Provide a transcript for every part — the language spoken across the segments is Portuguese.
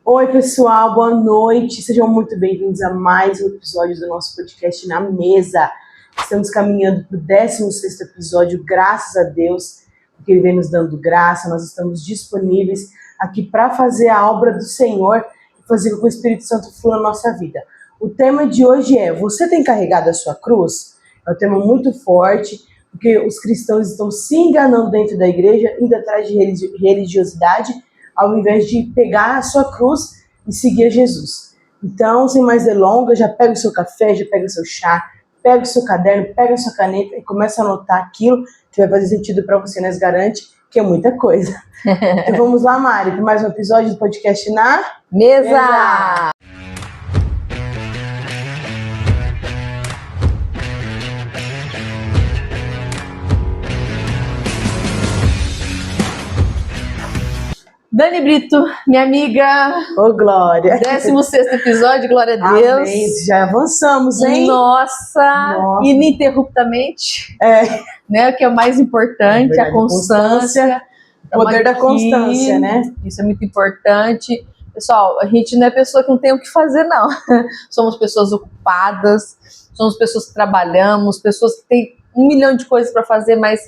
Oi, pessoal, boa noite. Sejam muito bem-vindos a mais um episódio do nosso podcast Na Mesa. Estamos caminhando para o 16º episódio, graças a Deus, porque Ele vem nos dando graça. Nós estamos disponíveis aqui para fazer a obra do Senhor e fazer com que o Espírito Santo flua na nossa vida. O tema de hoje é: você tem carregado a sua cruz? É um tema muito forte, porque os cristãos estão se enganando dentro da igreja, indo atrás de religiosidade, ao invés de pegar a sua cruz e seguir a Jesus. Então, sem mais delongas, já pega o seu café, já pega o seu chá, pega o seu caderno, pega a sua caneta e começa a anotar aquilo que vai fazer sentido para você, mas garante que é muita coisa. Então vamos lá, Mari, para mais um episódio do podcast Na Mesa! Dani Brito, minha amiga. Ô, Glória. 16º episódio, glória a Deus. Amém. Já avançamos, hein? Nossa. Ininterruptamente. Né, o que é o mais importante, verdade, a constância. O poder da constância, né? Isso é muito importante. Pessoal, a gente não é pessoa que não tem o que fazer, não. Somos pessoas ocupadas, somos pessoas que trabalhamos, pessoas que têm 1 milhão de coisas para fazer, mas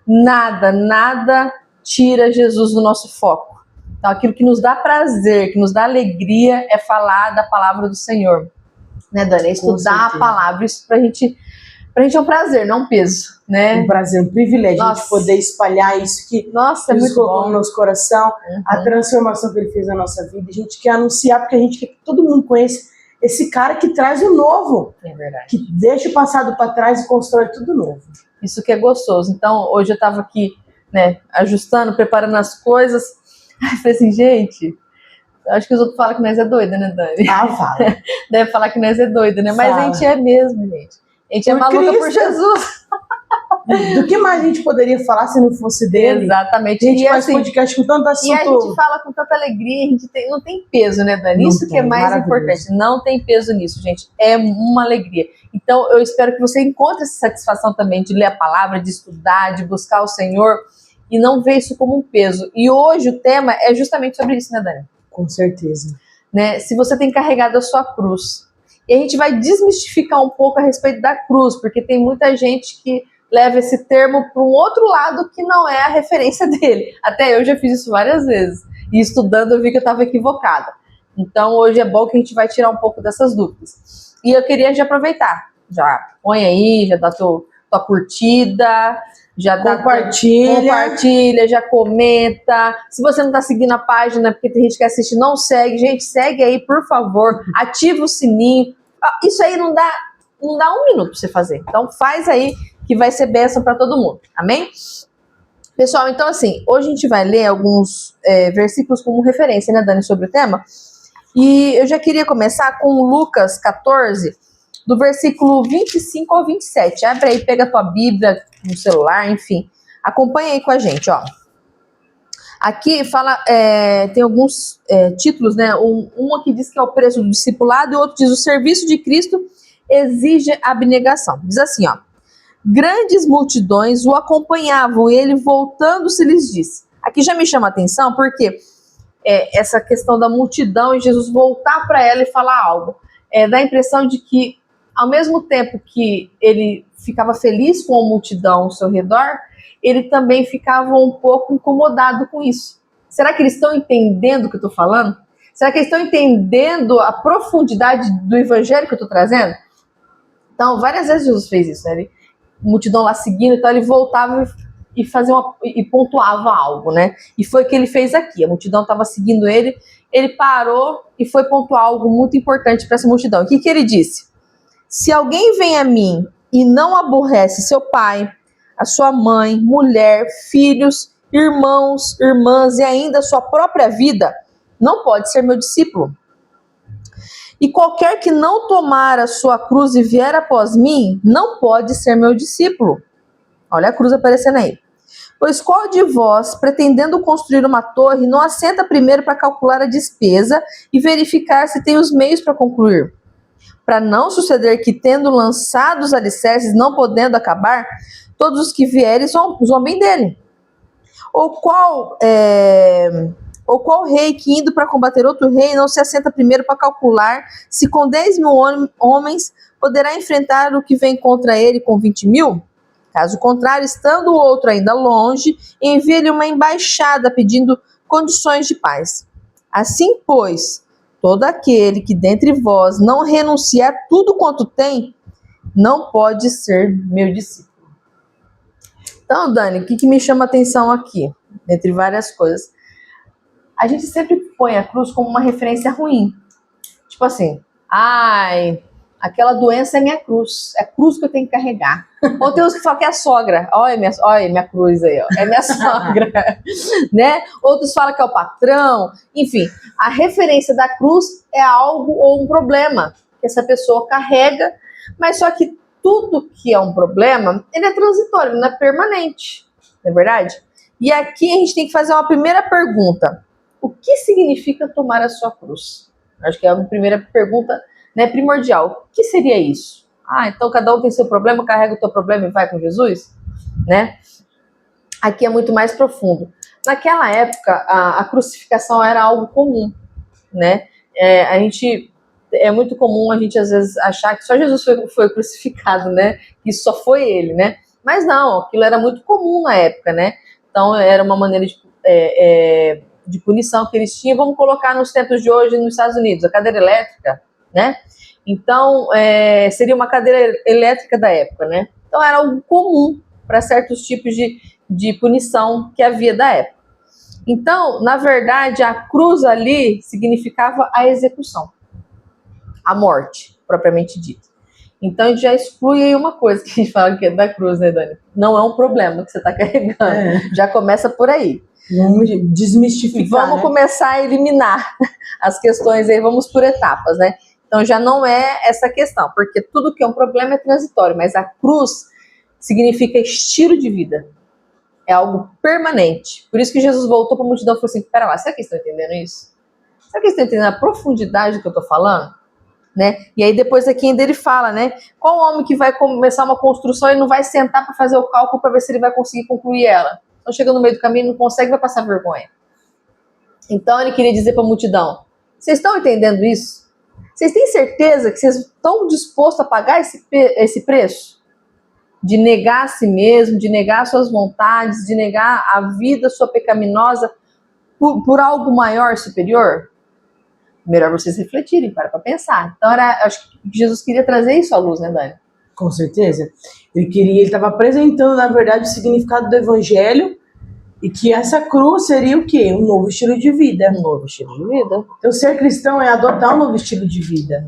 nada tira Jesus do nosso foco. Então, aquilo que nos dá prazer, que nos dá alegria é falar da palavra do Senhor. Né, Dani? É estudar a palavra. Isso pra gente é um prazer, não um peso, né? Um prazer, um privilégio a gente poder espalhar isso que é muito bom no nosso coração, a transformação que Ele fez na nossa vida. A gente quer anunciar porque a gente quer que todo mundo conheça esse cara que traz o novo. É verdade. Que deixa o passado para trás e constrói tudo novo. Isso que é gostoso. Então, hoje eu tava aqui, né, ajustando, preparando as coisas. Aí eu falei assim, gente, acho que os outros falam que nós é doida, né, Dani? Fala. Deve falar que nós é doida, né? Mas a gente é mesmo, gente. A gente é maluca por Jesus. Do que mais a gente poderia falar se não fosse dele? Exatamente. A gente faz podcast com tanto assunto. E a gente fala com tanta alegria, a gente não tem peso, né, Dani? Isso que é mais importante. Não tem peso nisso, gente. É uma alegria. Então, eu espero que você encontre essa satisfação também de ler a palavra, de estudar, de buscar o Senhor e não ver isso como um peso. E hoje o tema é justamente sobre isso, né, Dani? Com certeza. Né? Se você tem carregado a sua cruz. E a gente vai desmistificar um pouco a respeito da cruz, porque tem muita gente que leva esse termo para um outro lado que não é a referência dele. Até eu já fiz isso várias vezes. E estudando eu vi que eu estava equivocada. Então hoje é bom que a gente vai tirar um pouco dessas dúvidas. E eu queria já aproveitar. Já põe aí, já dá tua curtida, já compartilha, já comenta. Se você não está seguindo a página, porque tem gente que assiste, não segue. Gente, segue aí, por favor. Ativa o sininho. Isso aí não dá 1 minuto para você fazer. Então faz aí, que vai ser bênção para todo mundo. Amém? Pessoal, então assim, hoje a gente vai ler alguns versículos como referência, né, Dani, sobre o tema. E eu já queria começar com Lucas 14, do versículo 25 ao 27. Abre aí, pega a tua Bíblia no celular, enfim. Acompanha aí com a gente, ó. Aqui fala, tem alguns títulos, né? Um aqui diz que é o preço do discipulado e o outro diz: o serviço de Cristo exige abnegação. Diz assim, ó: grandes multidões o acompanhavam e ele, voltando-se, lhes disse. Aqui já me chama a atenção porque essa questão da multidão e Jesus voltar para ela e falar algo. Dá a impressão de que, ao mesmo tempo que ele ficava feliz com a multidão ao seu redor, ele também ficava um pouco incomodado com isso. Será que eles estão entendendo o que eu estou falando? Será que eles estão entendendo a profundidade do evangelho que eu estou trazendo? Então, várias vezes Jesus fez isso, né? A multidão lá seguindo, então ele voltava e pontuava algo, né? E foi o que ele fez aqui. A multidão estava seguindo ele, ele parou e foi pontuar algo muito importante para essa multidão. O que ele disse? Se alguém vem a mim e não aborrece seu pai, a sua mãe, mulher, filhos, irmãos, irmãs e ainda sua própria vida, não pode ser meu discípulo. E qualquer que não tomar a sua cruz e vier após mim, não pode ser meu discípulo. Olha a cruz aparecendo aí. Pois qual de vós, pretendendo construir uma torre, não assenta primeiro para calcular a despesa e verificar se tem os meios para concluir? Para não suceder que, tendo lançado os alicerces, não podendo acabar, todos os que vierem zombem dele. Ou Ou qual rei que indo para combater outro rei não se assenta primeiro para calcular se com 10.000 homens poderá enfrentar o que vem contra ele com 20.000? Caso contrário, estando o outro ainda longe, envia-lhe uma embaixada pedindo condições de paz. Assim, pois, todo aquele que dentre vós não renunciar tudo quanto tem, não pode ser meu discípulo. Então, Dani, o que me chama a atenção aqui, entre várias coisas? A gente sempre põe a cruz como uma referência ruim. Tipo assim, ai, aquela doença é minha cruz, é a cruz que eu tenho que carregar. Ou tem uns que falam que é a sogra, olha minha cruz aí, ó, é minha sogra, né? Outros falam que é o patrão, enfim, a referência da cruz é algo ou um problema que essa pessoa carrega, mas só que tudo que é um problema, ele é transitório, não é permanente, não é verdade? E aqui a gente tem que fazer uma primeira pergunta: o que significa tomar a sua cruz? Acho que é a primeira pergunta, né, primordial. O que seria isso? Ah, então cada um tem seu problema, carrega o teu problema e vai com Jesus? Né? Aqui é muito mais profundo. Naquela época, a crucificação era algo comum, né? É muito comum a gente às vezes achar que só Jesus foi crucificado, né? Que só foi ele, né? Mas não, aquilo era muito comum na época, né? Então era uma maneira de punição que eles tinham. Vamos colocar nos tempos de hoje nos Estados Unidos, a cadeira elétrica, né? Então, seria uma cadeira elétrica da época, né? Então, era algo comum para certos tipos de punição que havia da época. Então, na verdade, a cruz ali significava a execução, a morte, propriamente dita. Então, a gente já exclui aí uma coisa que a gente fala que é da cruz, né, Dani? Não é um problema que você está carregando. Já começa por aí. Vamos desmistificar, vamos começar a eliminar as questões aí, vamos por etapas, né? Então já não é essa questão, porque tudo que é um problema é transitório, mas a cruz significa estilo de vida, é algo permanente. Por isso que Jesus voltou para a multidão e falou assim: pera lá, será que estão entendendo isso? Será que estão entendendo a profundidade que eu estou falando? Né? E aí depois aqui ainda ele fala, né? Qual homem que vai começar uma construção e não vai sentar para fazer o cálculo para ver se ele vai conseguir concluir ela? Então chega no meio do caminho, não consegue, vai passar vergonha. Então ele queria dizer para a multidão: vocês estão entendendo isso? Vocês têm certeza que vocês estão dispostos a pagar esse preço? De negar a si mesmo, de negar suas vontades, de negar a vida sua pecaminosa por algo maior, superior? Melhor vocês refletirem, para pensar. Então, acho que Jesus queria trazer isso à luz, né, Dani? Com certeza. Ele estava apresentando, na verdade, o significado do evangelho e que essa cruz seria o quê? Um novo estilo de vida. Um novo estilo de vida. Então, ser cristão é adotar um novo estilo de vida.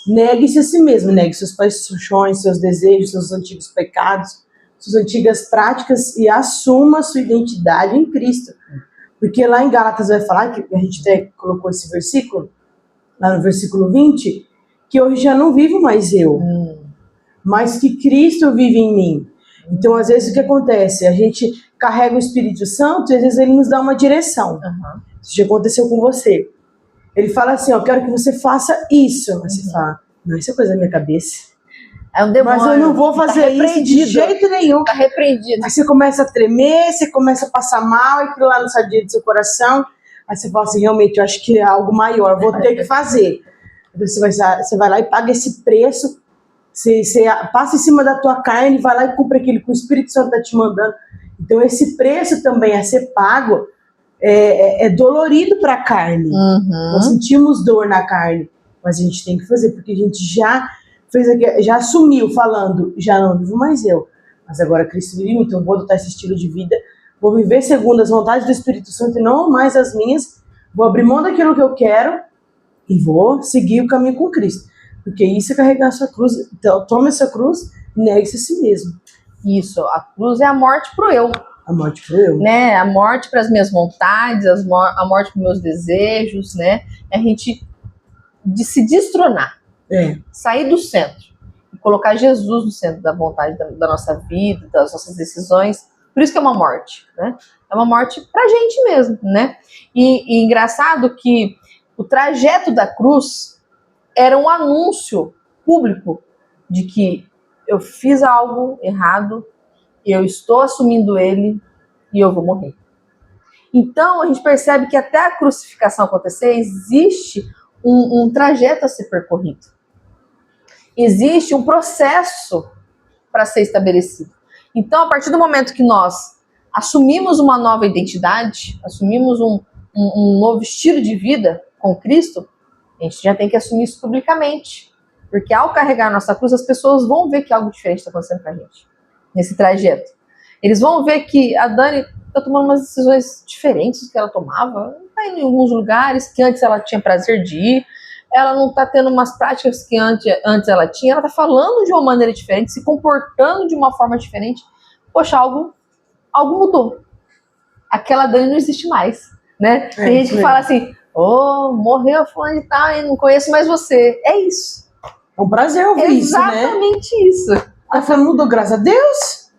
Negue-se a si mesmo, negue seus paixões, seus desejos, seus antigos pecados, suas antigas práticas e assuma sua identidade em Cristo. Porque lá em Gálatas vai falar, que a gente até colocou esse versículo, lá no versículo 20, que hoje já não vivo mais eu, mas que Cristo vive em mim. Então, às vezes, o que acontece? A gente carrega o Espírito Santo e às vezes ele nos dá uma direção. Isso já aconteceu com você. Ele fala assim: eu quero que você faça isso. Mas você fala: não, isso é coisa da minha cabeça. É um demônio. Mas eu não vou fazer isso de jeito nenhum. Tá repreendido. Aí você começa a tremer, você começa a passar mal, e aquilo lá não sadia do seu coração. Aí você fala assim: realmente, eu acho que é algo maior, vou ter que fazer. Então você vai lá e paga esse preço. Você passa em cima da tua carne, vai lá e cumpre aquilo que o Espírito Santo está te mandando. Então esse preço também a ser pago é dolorido para a carne. Nós sentimos dor na carne, mas a gente tem que fazer, porque a gente já assumiu, falando: já não vivo mais eu, mas agora Cristo vive em mim, então eu vou adotar esse estilo de vida, vou viver segundo as vontades do Espírito Santo e não mais as minhas, vou abrir mão daquilo que eu quero e vou seguir o caminho com Cristo. Porque isso é carregar a sua cruz. Então, tome essa cruz e negue-se a si mesmo. Isso, a cruz é a morte pro eu. A morte pro eu. Né? A morte para as minhas vontades, a morte para os meus desejos, né? A gente de se destronar. Sair do centro. E colocar Jesus no centro da vontade da nossa vida, das nossas decisões. Por isso que é uma morte, né? É uma morte pra gente mesmo, né? E engraçado que o trajeto da cruz era um anúncio público de que eu fiz algo errado, eu estou assumindo ele e eu vou morrer. Então, a gente percebe que até a crucificação acontecer, existe um trajeto a ser percorrido. Existe um processo para ser estabelecido. Então, a partir do momento que nós assumimos uma nova identidade, assumimos um novo estilo de vida com Cristo, a gente já tem que assumir isso publicamente. Porque ao carregar a nossa cruz, as pessoas vão ver que algo diferente está acontecendo com a gente, nesse trajeto. Eles vão ver que a Dani está tomando umas decisões diferentes do que ela tomava, está indo em alguns lugares que antes ela tinha prazer de ir, ela não está tendo umas práticas que antes ela tinha, ela está falando de uma maneira diferente, se comportando de uma forma diferente. Poxa, algo mudou. Aquela Dani não existe mais, né? Tem gente que fala assim, morreu fulano e tal, eu não conheço mais você. É isso. É um prazer ouvir isso, né? Exatamente isso. Ela falou, mudou, graças a Deus.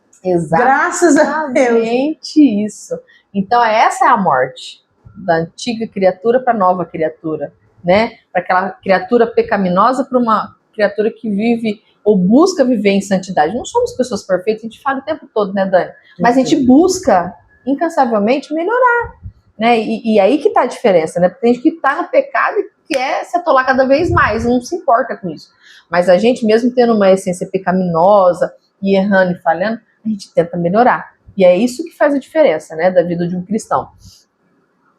Graças a Deus. Exatamente isso. Então, essa é a morte da antiga criatura para a nova criatura, né? Para aquela criatura pecaminosa para uma criatura que vive ou busca viver em santidade. Não somos pessoas perfeitas, a gente fala o tempo todo, né, Dani? Mas a gente busca incansavelmente melhorar, né? E aí que tá a diferença, né? Porque tem gente que tá no pecado e quer se atolar cada vez mais, não se importa com isso. Mas a gente, mesmo tendo uma essência pecaminosa e errando e falhando, a gente tenta melhorar. E é isso que faz a diferença, né, da vida de um cristão.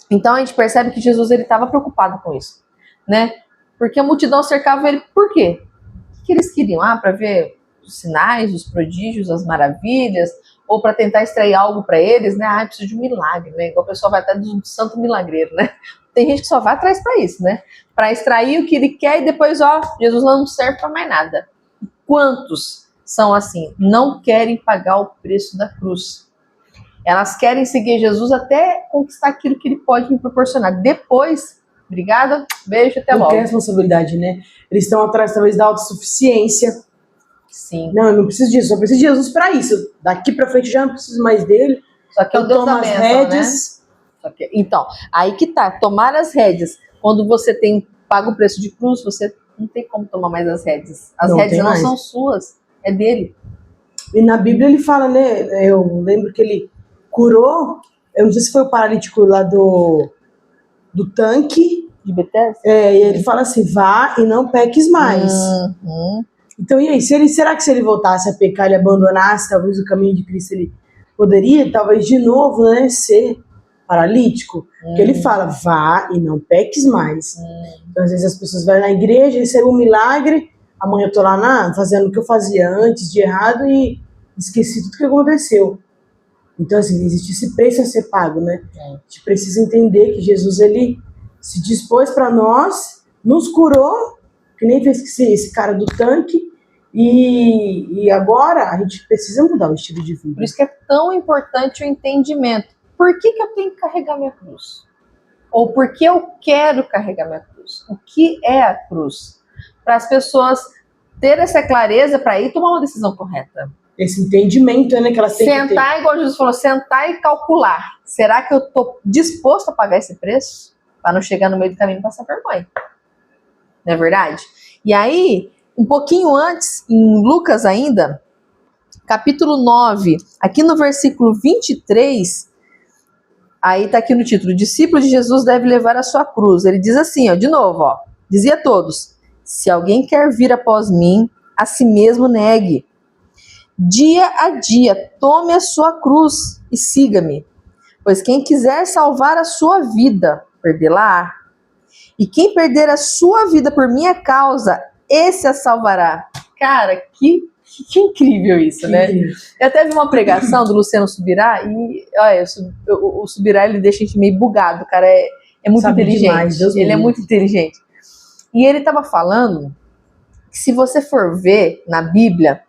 Então a gente percebe que Jesus ele estava preocupado com isso, né? Porque a multidão cercava ele por quê? O que eles queriam? Para ver os sinais, os prodígios, as maravilhas, ou para tentar extrair algo para eles, né? Precisa de um milagre, né? Igual o pessoal vai até do santo milagreiro, né? Tem gente que só vai atrás para isso, né? Para extrair o que ele quer e depois, Jesus não serve para mais nada. Quantos são assim? Não querem pagar o preço da cruz. Elas querem seguir Jesus até conquistar aquilo que ele pode me proporcionar. Depois, obrigada, beijo, até logo. Não tem responsabilidade, né? Eles estão atrás, talvez, da autossuficiência. Sim. Não, eu não preciso disso, só preciso de Jesus para isso. Daqui para frente já não preciso mais dele. Só que é o Deus da bênção, rédeas, né? Então, aí que tá, tomar as rédeas. Quando você paga o preço de cruz, você não tem como tomar mais as rédeas. As rédeas não são suas, é dele. E na Bíblia ele fala, né? Eu lembro que ele curou, eu não sei se foi o paralítico lá do tanque. De Betesda? E ele fala assim, vá e não peques mais. Então, e aí, será que se ele voltasse a pecar, ele abandonasse talvez o caminho de Cristo, ele poderia, talvez, de novo, né, ser paralítico? Porque ele fala, vá e não peques mais. Então, às vezes as pessoas vão na igreja, recebem um milagre, amanhã eu tô lá fazendo o que eu fazia antes de errado e esqueci tudo que aconteceu. Então, assim, existe esse preço a ser pago, né? A gente precisa entender que Jesus, ele se dispôs para nós, nos curou, que nem fez esse cara do tanque, e agora a gente precisa mudar o estilo de vida. Por isso que é tão importante o entendimento. Por que eu tenho que carregar minha cruz? Ou por que eu quero carregar minha cruz? O que é a cruz? Para as pessoas terem essa clareza para ir tomar uma decisão correta. Esse entendimento, né, que elas têm que ter. Sentar, igual Jesus falou, sentar e calcular. Será que eu estou disposto a pagar esse preço? Para não chegar no meio do caminho e passar vergonha. Não é verdade? E aí, um pouquinho antes, em Lucas ainda, capítulo 9, aqui no versículo 23, aí está aqui no título, o discípulo de Jesus deve levar a sua cruz. Ele diz assim, de novo, dizia a todos, se alguém quer vir após mim, a si mesmo negue. Dia a dia, tome a sua cruz e siga-me. Pois quem quiser salvar a sua vida, perdê-la-á. E quem perder a sua vida por minha causa, esse a salvará. Cara, que incrível isso, né? Eu até vi uma pregação do Luciano Subirá e olha, o Subirá ele deixa a gente meio bugado, o cara é muito Sabe inteligente. demais, ele é muito inteligente. E ele estava falando que se você for ver na Bíblia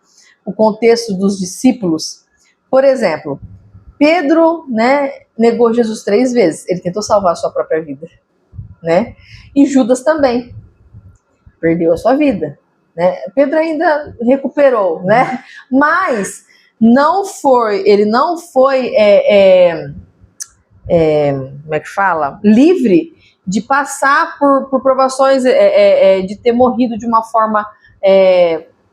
o contexto dos discípulos, por exemplo, Pedro, né, negou Jesus 3 vezes. Ele tentou salvar a sua própria vida, né? E Judas também perdeu a sua vida, né? Pedro ainda recuperou, né? Mas ele não foi como é que fala? Livre de passar por provações, de ter morrido de uma forma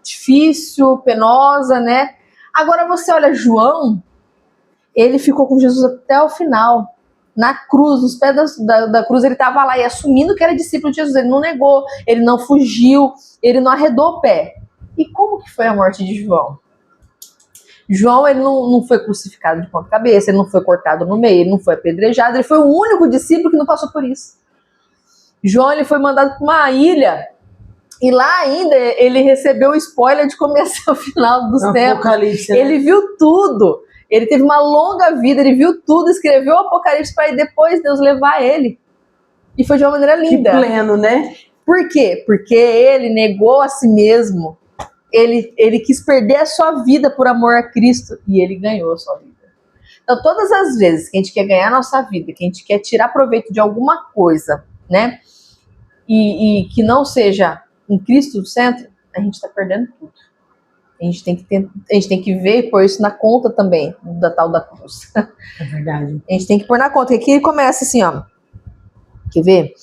difícil, penosa, né? Agora você olha João, ele ficou com Jesus até o final. na cruz, nos pés da cruz, ele estava lá e assumindo que era discípulo de Jesus. Ele não negou, ele não fugiu, ele não arredou o pé. E como que foi a morte de João? João, ele não foi crucificado de ponta cabeça, ele não foi cortado no meio, ele não foi apedrejado, ele foi o único discípulo que não passou por isso. João, ele foi mandado para uma ilha, e lá ainda ele recebeu o spoiler de começar o final dos tempos. Apocalipse, né? Ele viu tudo, ele teve uma longa vida, ele viu tudo, escreveu o Apocalipse para depois Deus levar ele. E foi de uma maneira linda. Que pleno, né? Por quê? Porque ele negou a si mesmo. Ele quis perder a sua vida por amor a Cristo e ele ganhou a sua vida. Então, todas as vezes que a gente quer ganhar a nossa vida, que a gente quer tirar proveito de alguma coisa, né? E que não seja em Cristo no centro, a gente está perdendo tudo. A gente tem que ver e pôr isso na conta também, da tal da cruz. É verdade. A gente tem que pôr na conta. E aqui ele começa assim, ó. Quer ver?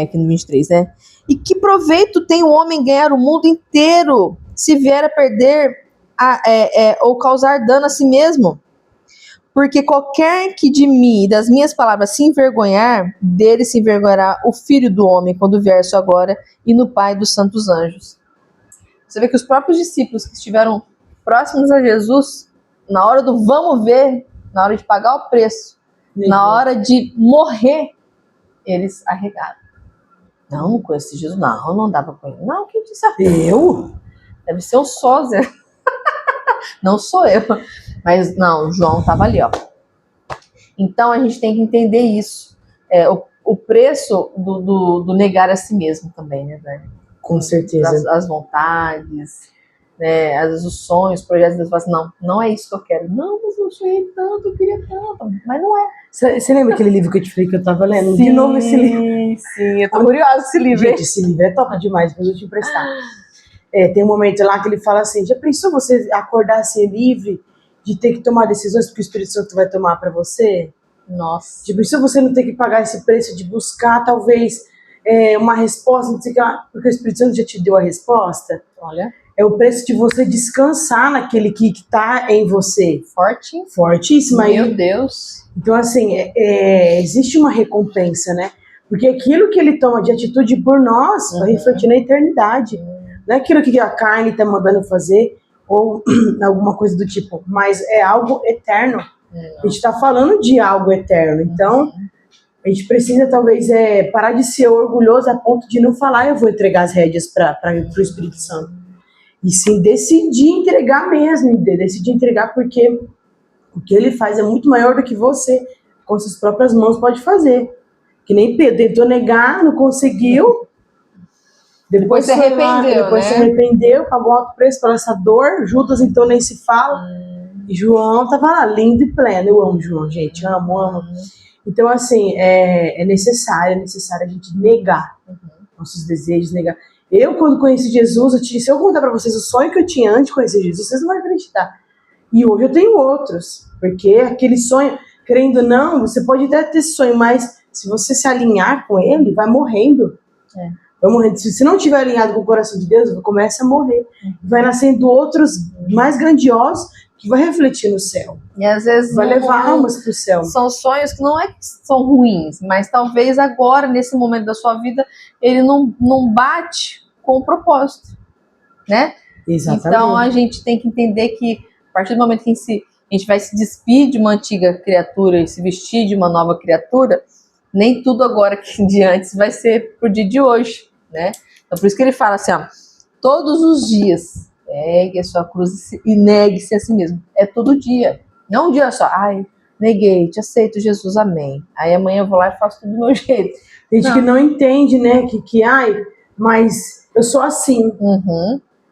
Aqui no 23, né? E que proveito tem o homem ganhar o mundo inteiro se vier a perder ou causar dano a si mesmo? Porque qualquer que de mim e das minhas palavras se envergonhar, dele se envergonhará o Filho do Homem quando vier sua glória e no Pai dos santos anjos. Você vê que os próprios discípulos que estiveram próximos a Jesus, na hora do vamos ver, na hora de pagar o preço, na hora de morrer, eles arregaram. Não conheci Jesus, não dava pra ele. Não, quem disse eu? Deve ser o sósia. Não sou eu. Mas não, o João estava ali, ó. Então a gente tem que entender isso. O preço do negar a si mesmo também, né, velho? Com certeza. As vontades, né? Às vezes os sonhos, os projetos, Deus fala assim, não é isso que eu quero. Não, mas eu sonhei tanto, eu queria tanto. Mas não é. Você lembra aquele livro que eu te falei que eu tava lendo? Sim, de novo esse livro. Sim, eu tô curiosa com esse livro. Gente, esse livro é top demais, mas eu te emprestar. Tem um momento lá que ele fala assim, já pensou você acordar assim livre de ter que tomar decisões porque o Espírito Santo vai tomar pra você? Nossa. Já pensou você não ter que pagar esse preço de buscar talvez uma resposta, não sei o que lá, porque o Espírito Santo já te deu a resposta? Olha. É o preço de você descansar naquele que tá em você. Forte. Fortíssimo. Meu Deus. Então, assim, existe uma recompensa, né? Porque aquilo que ele toma de atitude por nós vai refletir na eternidade. Não é aquilo que a carne tá mandando fazer ou alguma coisa do tipo, mas é algo eterno. A gente tá falando de algo eterno. Então, a gente precisa talvez parar de ser orgulhoso a ponto de não falar eu vou entregar as rédeas para o Espírito Santo. E sim decidir entregar mesmo, decidir entregar porque o que ele faz é muito maior do que você, com suas próprias mãos, pode fazer. Que nem Pedro tentou negar, não conseguiu. Depois se arrependeu, depois se arrependeu, pagou alto preço pela essa dor. Judas, então, nem se fala. E João tava lá, lindo e pleno. Eu amo João, gente, amo. Então, assim, é necessário a gente negar nossos desejos, negar. Eu, quando conheci Jesus, se eu contar pra vocês o sonho que eu tinha antes de conhecer Jesus, vocês não vão acreditar. E hoje eu tenho outros, porque aquele sonho, querendo ou não, você pode até ter esse sonho, mas se você se alinhar com ele, vai morrendo. Vai morrendo. Se você não estiver alinhado com o coração de Deus, começa a morrer. Vai nascendo outros mais grandiosos que vai refletir no céu. E às vezes vai levar almas pro céu. São sonhos que não é que são ruins, mas talvez agora, nesse momento da sua vida, ele não bate com o propósito, né? Exatamente. Então a gente tem que entender que a partir do momento que a gente vai se despir de uma antiga criatura e se vestir de uma nova criatura, nem tudo agora que de antes vai ser pro dia de hoje, né? Então por isso que ele fala assim, ó, todos os dias pegue a sua cruz e negue-se a si mesmo. É todo dia, não um dia só. Ai, neguei, te aceito, Jesus, amém. Aí amanhã eu vou lá e faço tudo do meu jeito. Tem gente que não entende, né? Mas eu sou assim.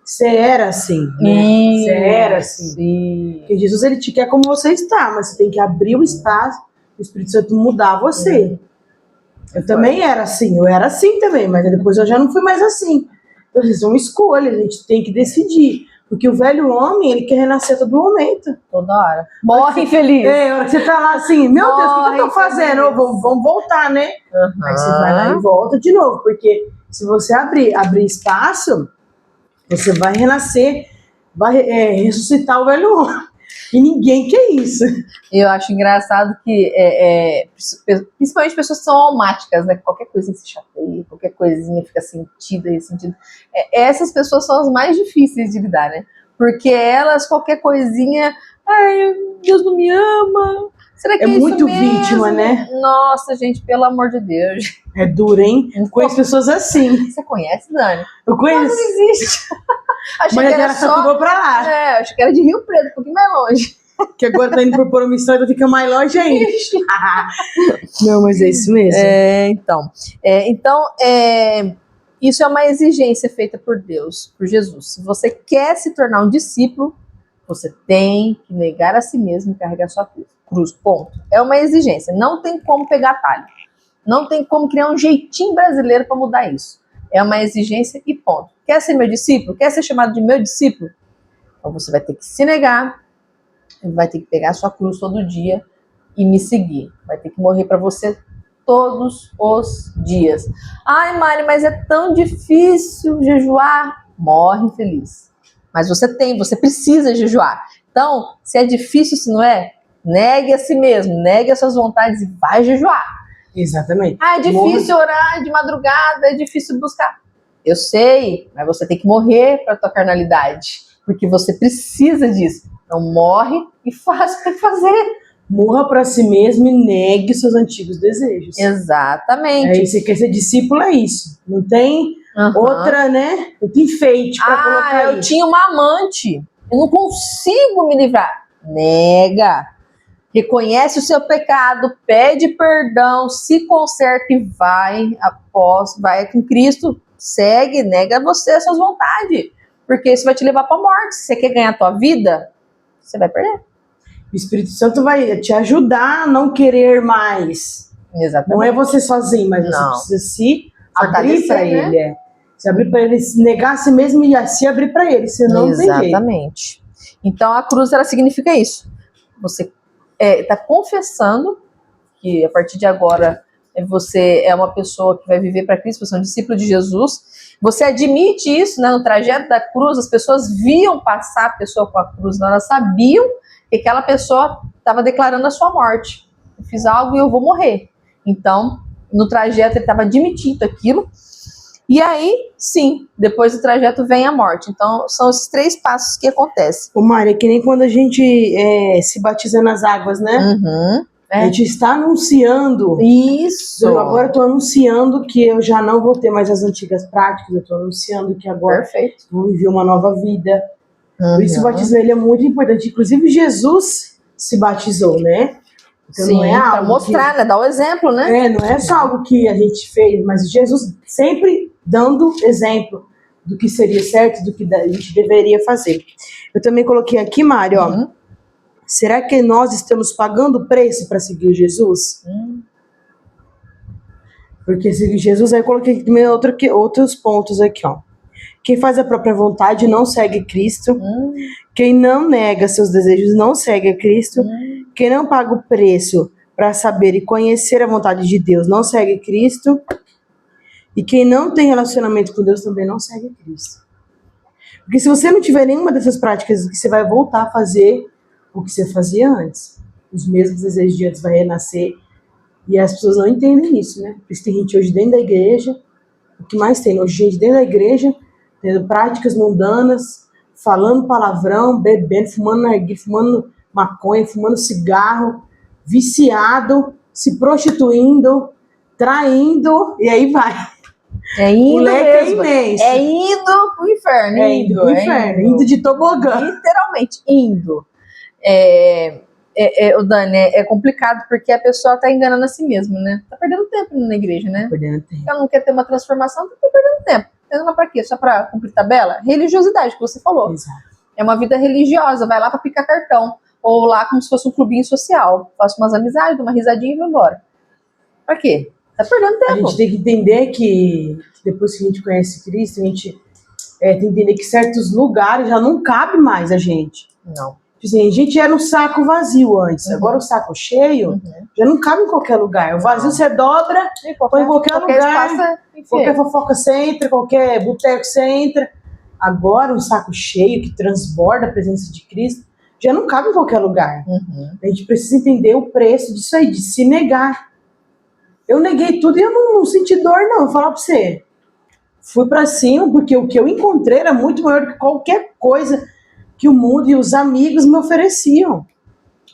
Você era assim, né? Você era assim. Sim. Porque Jesus, ele te quer como você está, mas você tem que abrir o espaço, o Espírito Santo mudar você. Eu também era assim, eu era assim também, mas depois eu já não fui mais assim. Então, são escolhas, a gente tem que decidir. Porque o velho homem, ele quer renascer a todo momento. Toda hora. Morre infeliz. A hora que você tá lá assim, meu Deus, o que eu tô fazendo? Vamos voltar, né? Aí você vai lá e volta de novo. Porque se você abrir espaço, você vai renascer, vai ressuscitar o velho homem. E ninguém quer isso. Eu acho engraçado que, principalmente pessoas que são almáticas, né? Qualquer coisinha se chateia, qualquer coisinha fica sentida e sentido. Essas pessoas são as mais difíceis de lidar, né? Porque elas, qualquer coisinha, ai, Deus não me ama. Será que é isso muito mesmo? vítima, né? Nossa, gente, pelo amor de Deus. É duro, hein? Conheço pessoas assim. Você conhece, Dani? Eu conheço. Não existe. Achei Mas que era ela só... só pra lá. Achei que era de Rio Preto, um pouquinho mais longe. Que agora tá indo por promissão, então fica mais longe ainda. Não, mas é isso mesmo. Então, isso é uma exigência feita por Deus, por Jesus. Se você quer se tornar um discípulo, você tem que negar a si mesmo e carregar sua cruz. Ponto. É uma exigência. Não tem como pegar atalho. Não tem como criar um jeitinho brasileiro para mudar isso. É uma exigência e ponto. Quer ser meu discípulo? Quer ser chamado de meu discípulo? Então você vai ter que se negar, vai ter que pegar a sua cruz todo dia e me seguir. Vai ter que morrer para você todos os dias. Ai, Mari, mas é tão difícil jejuar. Morre feliz. Mas você precisa jejuar. Então, se é difícil, se não é, negue a si mesmo, negue as suas vontades e vai jejuar. Exatamente. Ah, é difícil orar de madrugada, é difícil buscar. Eu sei, mas você tem que morrer para a tua carnalidade, porque você precisa disso. Então morre e faz o que tem que fazer. Morra para si mesmo e negue seus antigos desejos. Exatamente. Aí você quer ser discípulo, é isso. Não tem outra, né? Não tem enfeite para colocar aí. Eu tinha uma amante. Eu não consigo me livrar. Nega. Reconhece o seu pecado, pede perdão, se conserta e vai com Cristo, segue, nega você as suas vontades, porque isso vai te levar para a morte. Se você quer ganhar a tua vida, você vai perder. O Espírito Santo vai te ajudar a não querer mais. Exatamente. Não é você sozinho, mas você precisa se abrir para ele. Né? Se abrir para ele, se negar a si mesmo e se abrir para ele, senão não tem jeito. Exatamente. Então a cruz, ela significa isso. Você está confessando que a partir de agora você é uma pessoa que vai viver para Cristo, você é um discípulo de Jesus. Você admite isso, né? No trajeto da cruz, as pessoas viam passar a pessoa com a cruz, não, elas sabiam que aquela pessoa estava declarando a sua morte. Eu fiz algo e eu vou morrer. Então, no trajeto ele estava admitindo aquilo. E aí, sim, depois do trajeto vem a morte. Então, são esses 3 passos que acontecem. Ô Mari, é que nem quando a gente se batiza nas águas, né? A gente está anunciando. Isso. Agora eu estou anunciando que eu já não vou ter mais as antigas práticas. Eu estou anunciando que agora vou viver uma nova vida. Por isso o batismo ele é muito importante. Inclusive Jesus se batizou, né? Então, sim, não é algo para mostrar, né? Dar o exemplo, né? Não é só algo que a gente fez, mas Jesus sempre dando exemplo do que seria certo, do que a gente deveria fazer. Eu também coloquei aqui, Mari, ó. Será que nós estamos pagando o preço para seguir Jesus? Porque seguir Jesus, aí eu coloquei também outros pontos aqui, ó. Quem faz a própria vontade não segue Cristo. Quem não nega seus desejos não segue a Cristo. Quem não paga o preço para saber e conhecer a vontade de Deus não segue Cristo. E quem não tem relacionamento com Deus também não segue Cristo. Porque se você não tiver nenhuma dessas práticas, você vai voltar a fazer o que você fazia antes. Os mesmos desejos de antes vai renascer. E as pessoas não entendem isso, né? Por isso tem gente hoje dentro da igreja. O que mais tem hoje? Gente dentro da igreja, tendo práticas mundanas, falando palavrão, bebendo, fumando narguilé, fumando maconha, fumando cigarro, viciado, se prostituindo, traindo, e aí vai. É indo mesmo. É indo pro inferno. Indo de tobogã. Literalmente, indo. O Dani, é complicado porque a pessoa tá enganando a si mesma, né? Tá perdendo tempo na igreja, né? Perdendo tempo. Ela não quer ter uma transformação, tá perdendo tempo. Mas pra quê? Só pra cumprir tabela? Religiosidade, que você falou. Exato. É uma vida religiosa, vai lá pra picar cartão. Ou lá como se fosse um clubinho social. Faço umas amizades, dou uma risadinha e vou embora. Pra quê? Tá perdendo tempo. A gente tem que entender que depois que a gente conhece Cristo, a gente tem que entender que certos lugares já não cabe mais a gente. Não. Assim, a gente era um saco vazio antes, agora o saco cheio já não cabe em qualquer lugar. O vazio você dobra, põe em qualquer lugar, qualquer fofoca você entra, qualquer boteco você entra. Agora um saco cheio que transborda a presença de Cristo já não cabe em qualquer lugar. Uhum. A gente precisa entender o preço disso aí, de se negar. Eu neguei tudo e eu não senti dor, não. Vou falar pra você. Fui pra cima, porque o que eu encontrei era muito maior do que qualquer coisa que o mundo e os amigos me ofereciam.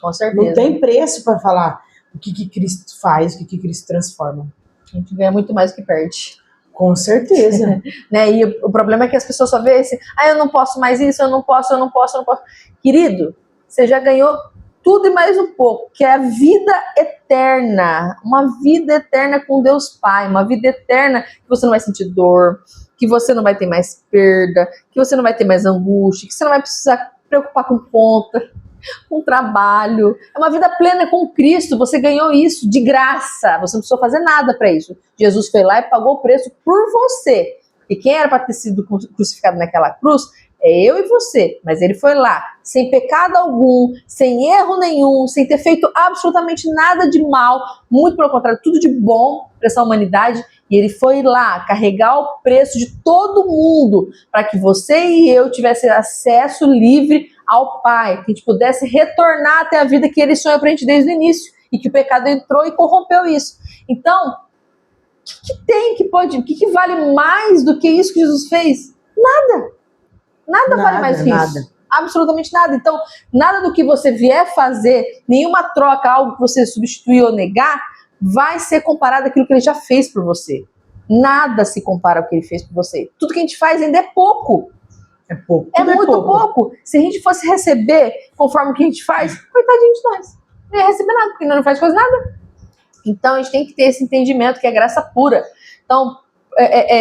Com certeza. Não tem preço pra falar o que Cristo faz, o que Cristo transforma. A gente ganha muito mais do que perde. Com certeza. Né? E o problema é que as pessoas só veem assim, eu não posso mais isso, eu não posso. Querido, você já ganhou tudo e mais um pouco, que é a vida eterna. Uma vida eterna com Deus Pai, uma vida eterna que você não vai sentir dor, que você não vai ter mais perda, que você não vai ter mais angústia, que você não vai precisar preocupar com conta, com trabalho. É uma vida plena com Cristo. Você ganhou isso de graça. Você não precisou fazer nada para isso. Jesus foi lá e pagou o preço por você. E quem era para ter sido crucificado naquela cruz é eu e você. Mas ele foi lá, sem pecado algum, sem erro nenhum, sem ter feito absolutamente nada de mal. Muito pelo contrário, tudo de bom para essa humanidade. E ele foi lá carregar o preço de todo mundo para que você e eu tivesse acesso livre ao Pai, que a gente pudesse retornar até a vida que ele sonhou pra gente desde o início, e que o pecado entrou e corrompeu isso. Então, o que vale mais do que isso que Jesus fez? Nada vale mais que isso. Absolutamente nada. Então, nada do que você vier fazer, nenhuma troca, algo que você substituir ou negar, vai ser comparado àquilo que ele já fez por você. Nada se compara ao que ele fez por você. Tudo que a gente faz ainda é pouco. É pouco. É muito pouco. Se a gente fosse receber conforme o que a gente faz, coitadinho de nós. Não ia receber nada, porque não faz quase nada. Então a gente tem que ter esse entendimento que é graça pura. Então,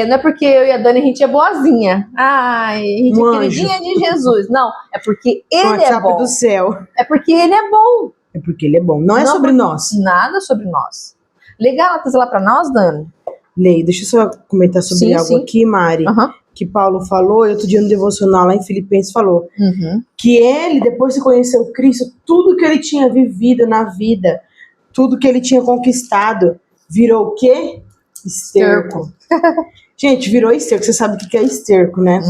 não é porque eu e a Dani a gente é boazinha. Ai, a gente é queridinha de Jesus. Não, é porque ele é bom. Do céu. É porque ele é bom. É porque ele é bom. Não é sobre nós. Nada sobre nós. Lê Gálatas lá pra nós, Dani? Leia. Deixa eu só comentar sobre algo aqui, Mari. Que Paulo falou, outro dia no devocional lá em Filipenses falou, que ele, depois de conhecer o Cristo, tudo que ele tinha vivido na vida, tudo que ele tinha conquistado, virou o quê? Esterco. Gente, virou esterco. Você sabe o que é esterco, né?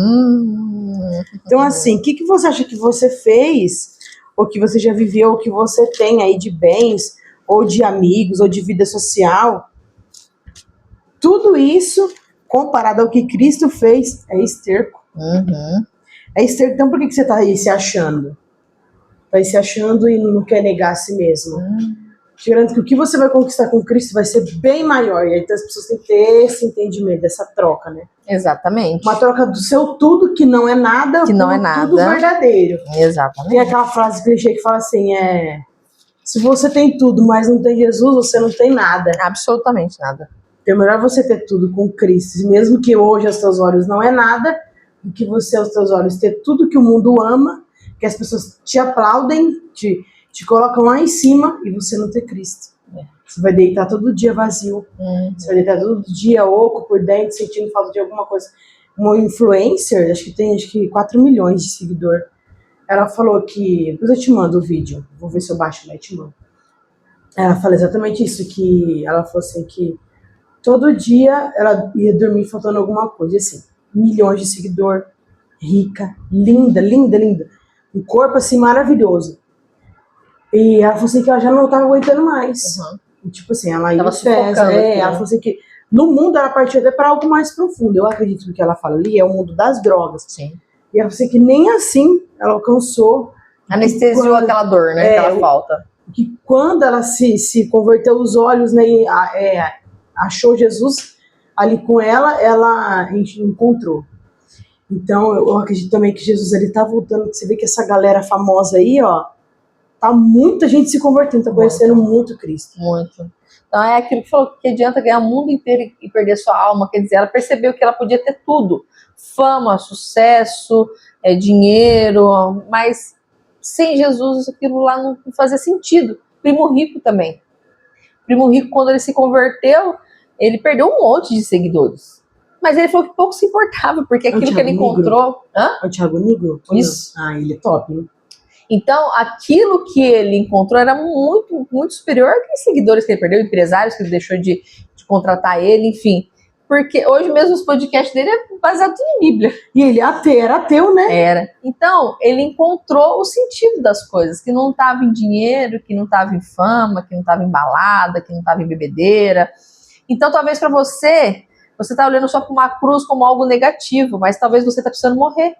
Então, assim, o que você acha que você fez, ou que você já viveu, ou que você tem aí de bens, ou de amigos, ou de vida social? Tudo isso, comparado ao que Cristo fez, é esterco. É esterco. Então por que você tá aí se achando? Tá aí se achando e não quer negar a si mesmo. Te garanto que o que você vai conquistar com Cristo vai ser bem maior. E aí então, as pessoas têm que ter esse entendimento, dessa troca, né? Exatamente. Uma troca do seu tudo, que não é nada, que não é nada, tudo verdadeiro. Exatamente. Tem aquela frase clichê que fala assim, se você tem tudo, mas não tem Jesus, você não tem nada. Absolutamente nada. Então é melhor você ter tudo com Cristo, mesmo que hoje aos teus olhos não é nada, do que você aos teus olhos ter tudo que o mundo ama, que as pessoas te aplaudem, te colocam lá em cima e você não ter Cristo. Você vai deitar todo dia vazio, você vai deitar todo dia oco por dentro, sentindo falta de alguma coisa. Uma influencer, acho que 4 milhões de seguidor, ela falou que, depois eu te mando o vídeo, vou ver se eu baixo lá e te mando. Ela fala exatamente isso, que ela falou assim que todo dia ela ia dormir faltando alguma coisa, assim, milhões de seguidor, rica, linda, linda, linda, um corpo assim maravilhoso. E ela falou assim que ela já não estava aguentando mais. E, tipo assim, ela ia festa, ela falou assim que no mundo ela partiu até para algo mais profundo. Eu acredito que o que ela fala ali é o mundo das drogas. Sim. E ela falou assim que nem assim ela alcançou. Anestesiou aquela dor, né? Aquela falta. Que quando ela se converteu os olhos, né, achou Jesus ali com ela, a gente encontrou. Então eu acredito também que Jesus ele tá voltando. Você vê que essa galera famosa aí, ó, tá muita gente se convertendo, tá conhecendo muito Cristo. Muito. Então é aquilo que falou, que adianta ganhar o mundo inteiro e perder sua alma. Quer dizer, ela percebeu que ela podia ter tudo, fama, sucesso, dinheiro, mas sem Jesus aquilo lá não fazia sentido. Primo Rico também. Primo Rico, quando ele se converteu, ele perdeu um monte de seguidores. Mas ele falou que pouco se importava, porque aquilo que ele encontrou... É o Thiago Negro? Isso. Ah, ele é top, né? Então, aquilo que ele encontrou era muito, muito superior àqueles seguidores que ele perdeu, empresários que ele deixou de contratar ele, enfim. Porque hoje mesmo os podcasts dele é baseado em Bíblia. E ele era ateu, né? Era. Então, ele encontrou o sentido das coisas, que não estava em dinheiro, que não estava em fama, que não estava em balada, que não estava em bebedeira. Então, talvez para você está olhando só para uma cruz como algo negativo, mas talvez você está precisando morrer.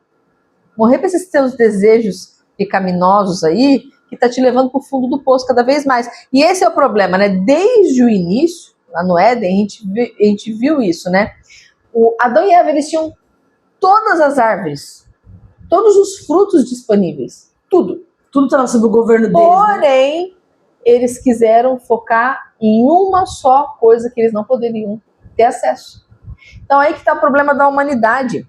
Morrer para esses seus desejos pecaminosos aí, que está te levando para o fundo do poço cada vez mais. E esse é o problema, né? Desde o início, lá no Éden, a gente viu isso, né? O Adão e Eva, eles tinham todas as árvores, todos os frutos disponíveis, tudo. Tudo estava sob o governo deles. Porém, né? Eles quiseram focar em uma só coisa que eles não poderiam ter acesso. Então, aí que está o problema da humanidade.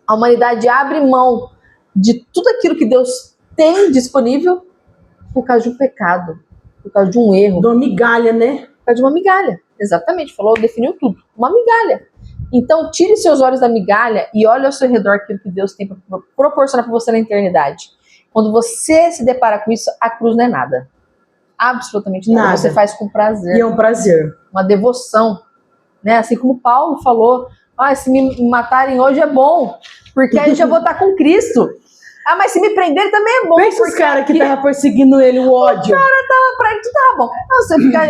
A humanidade abre mão de tudo aquilo que Deus tem disponível por causa de um pecado, por causa de um erro. De uma migalha, né? Por causa de uma migalha. Exatamente, definiu tudo. Uma migalha. Então, tire seus olhos da migalha e olhe ao seu redor aquilo que Deus tem para proporcionar para você na eternidade. Quando você se depara com isso, a cruz não é nada. Absolutamente nada. Nada. Você faz com prazer. E é um prazer. Uma devoção. Né? Assim como Paulo falou, se me matarem hoje é bom, porque aí eu já vou estar com Cristo. Mas se me prender também é bom. Pensa os caras que estavam perseguindo ele, o ódio. O cara tava pra ele, tu tá bom.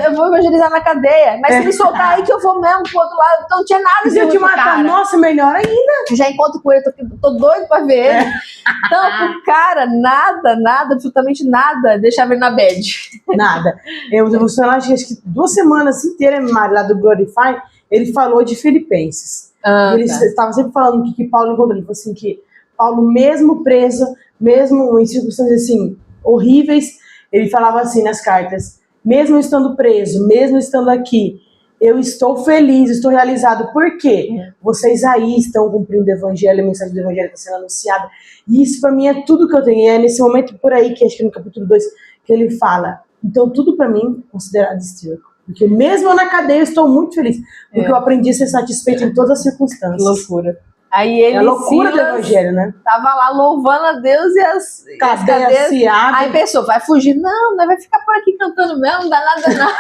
Eu vou evangelizar na cadeia, mas se me soltar aí que eu vou mesmo pro outro lado, então não tinha nada de te matar, cara. Nossa, melhor ainda. Já encontro com ele, tô doido pra ver ele. Então, pro cara, nada, absolutamente nada, deixava ele na bad. Nada. Eu acho que 2 semanas inteiras, lá do Glorify, ele falou de Filipenses. Ele estava sempre falando que Paulo encontrou. Ele falou assim que Paulo, mesmo preso, mesmo em circunstâncias assim, horríveis, ele falava assim nas cartas, mesmo estando preso, mesmo estando aqui, eu estou feliz, estou realizado. Por quê? Vocês aí estão cumprindo o evangelho, a mensagem do evangelho está sendo anunciada. E isso para mim é tudo que eu tenho. E é nesse momento por aí, que acho que no capítulo 2, que ele fala, então tudo para mim é considerado esterco. Porque mesmo eu na cadeia eu estou muito feliz, porque eu aprendi a ser satisfeito em todas as circunstâncias. Que loucura. Aí ele, é a loucura do evangelho, né? Tava lá louvando a Deus e as cadeias se abrem. Aí pensou, vai fugir? Não, vai ficar por aqui cantando mesmo, não dá nada não.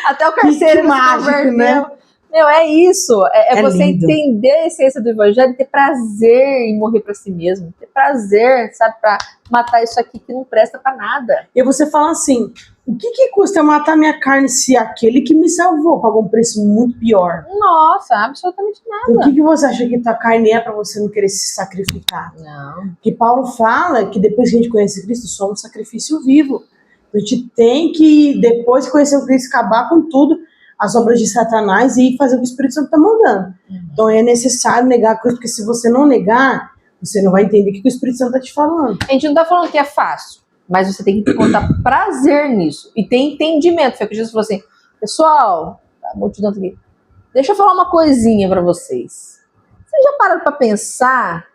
Até o carcereiro se mágico, né? Meu, é isso. É você lindo. Entender a essência do evangelho, ter prazer em morrer pra si mesmo. Ter prazer, sabe, pra matar isso aqui que não presta pra nada. E você fala assim, o que custa eu matar minha carne se aquele que me salvou pagou um preço muito pior? Nossa, absolutamente nada. O que você acha que tua carne é pra você não querer se sacrificar? Não. Que Paulo fala que depois que a gente conhece Cristo, somos um sacrifício vivo. A gente tem que, depois de conhecer o Cristo, acabar com tudo, as obras de Satanás e fazer o que o Espírito Santo está mandando. Então é necessário negar a cruz, porque se você não negar, você não vai entender o que o Espírito Santo está te falando. A gente não está falando que é fácil, mas você tem que encontrar prazer nisso e ter entendimento. Foi o que Jesus falou assim, pessoal, a multidão aqui, deixa eu falar uma coisinha para vocês. Vocês já pararam para pensar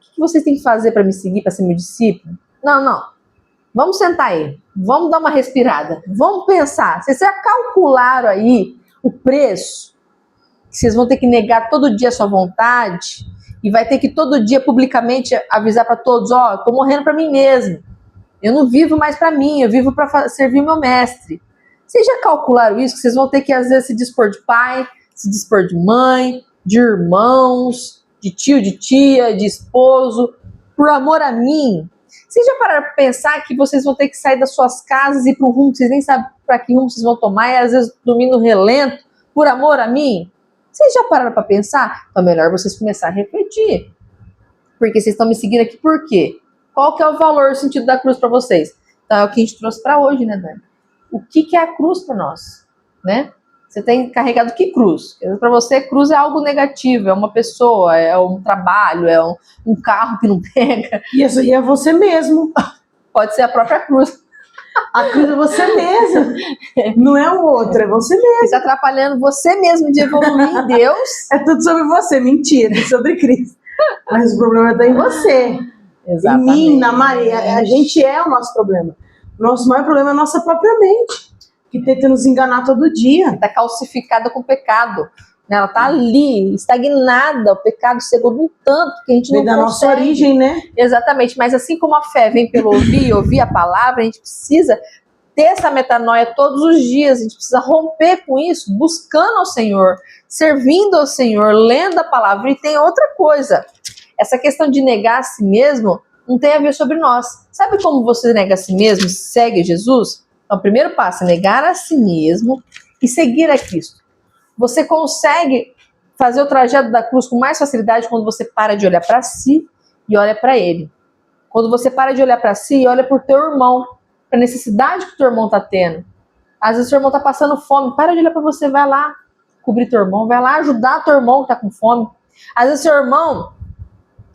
o que vocês têm que fazer para me seguir, para ser meu discípulo? Não. Vamos sentar aí, vamos dar uma respirada, vamos pensar. Vocês já calcularam aí o preço que vocês vão ter que negar todo dia a sua vontade e vai ter que todo dia publicamente avisar para todos, tô morrendo para mim mesmo. Eu não vivo mais para mim, eu vivo para servir meu mestre. Vocês já calcularam isso? Que vocês vão ter que às vezes se dispor de pai, se dispor de mãe, de irmãos, de tio, de tia, de esposo, por amor a mim? Vocês já pararam para pensar que vocês vão ter que sair das suas casas e ir para um rumo que vocês nem sabem para que rumo vocês vão tomar e às vezes dormir no relento por amor a mim? Vocês já pararam para pensar? Então é melhor vocês começarem a refletir. Porque vocês estão me seguindo aqui por quê? Qual que é o valor, o sentido da cruz para vocês? Então é o que a gente trouxe para hoje, né, Dani? O que é a cruz para nós? Né? Você tem carregado que cruz? Para você, cruz é algo negativo, é uma pessoa, é um trabalho, é um carro que não pega. E é você mesmo. Pode ser a própria cruz. A cruz é você mesmo. Não é o outro, é você mesmo. Você está atrapalhando você mesmo de evoluir em Deus. É tudo sobre você, mentira, é sobre Cristo. Mas o problema está em você. Exatamente. Em mim, na Maria. A gente é o nosso problema. O nosso maior problema é a nossa própria mente, que tenta nos enganar todo dia. Está calcificada com o pecado. Ela está ali, estagnada. O pecado cegou de um tanto que a gente vem não da consegue. Nossa origem, né? Exatamente. Mas assim como a fé vem pelo ouvir a palavra, a gente precisa ter essa metanoia todos os dias, a gente precisa romper com isso, buscando ao Senhor, servindo ao Senhor, lendo a palavra. E tem outra coisa, essa questão de negar a si mesmo não tem a ver sobre nós. Sabe como você nega a si mesmo, segue Jesus? Então, o primeiro passo é negar a si mesmo e seguir a Cristo. Você consegue fazer o trajeto da cruz com mais facilidade quando você para de olhar para si e olha para Ele. Quando você para de olhar para si e olha para o teu irmão, para a necessidade que o teu irmão está tendo. Às vezes o teu irmão está passando fome, para de olhar para você, vai lá cobrir teu irmão, vai lá ajudar teu irmão que está com fome. Às vezes seu irmão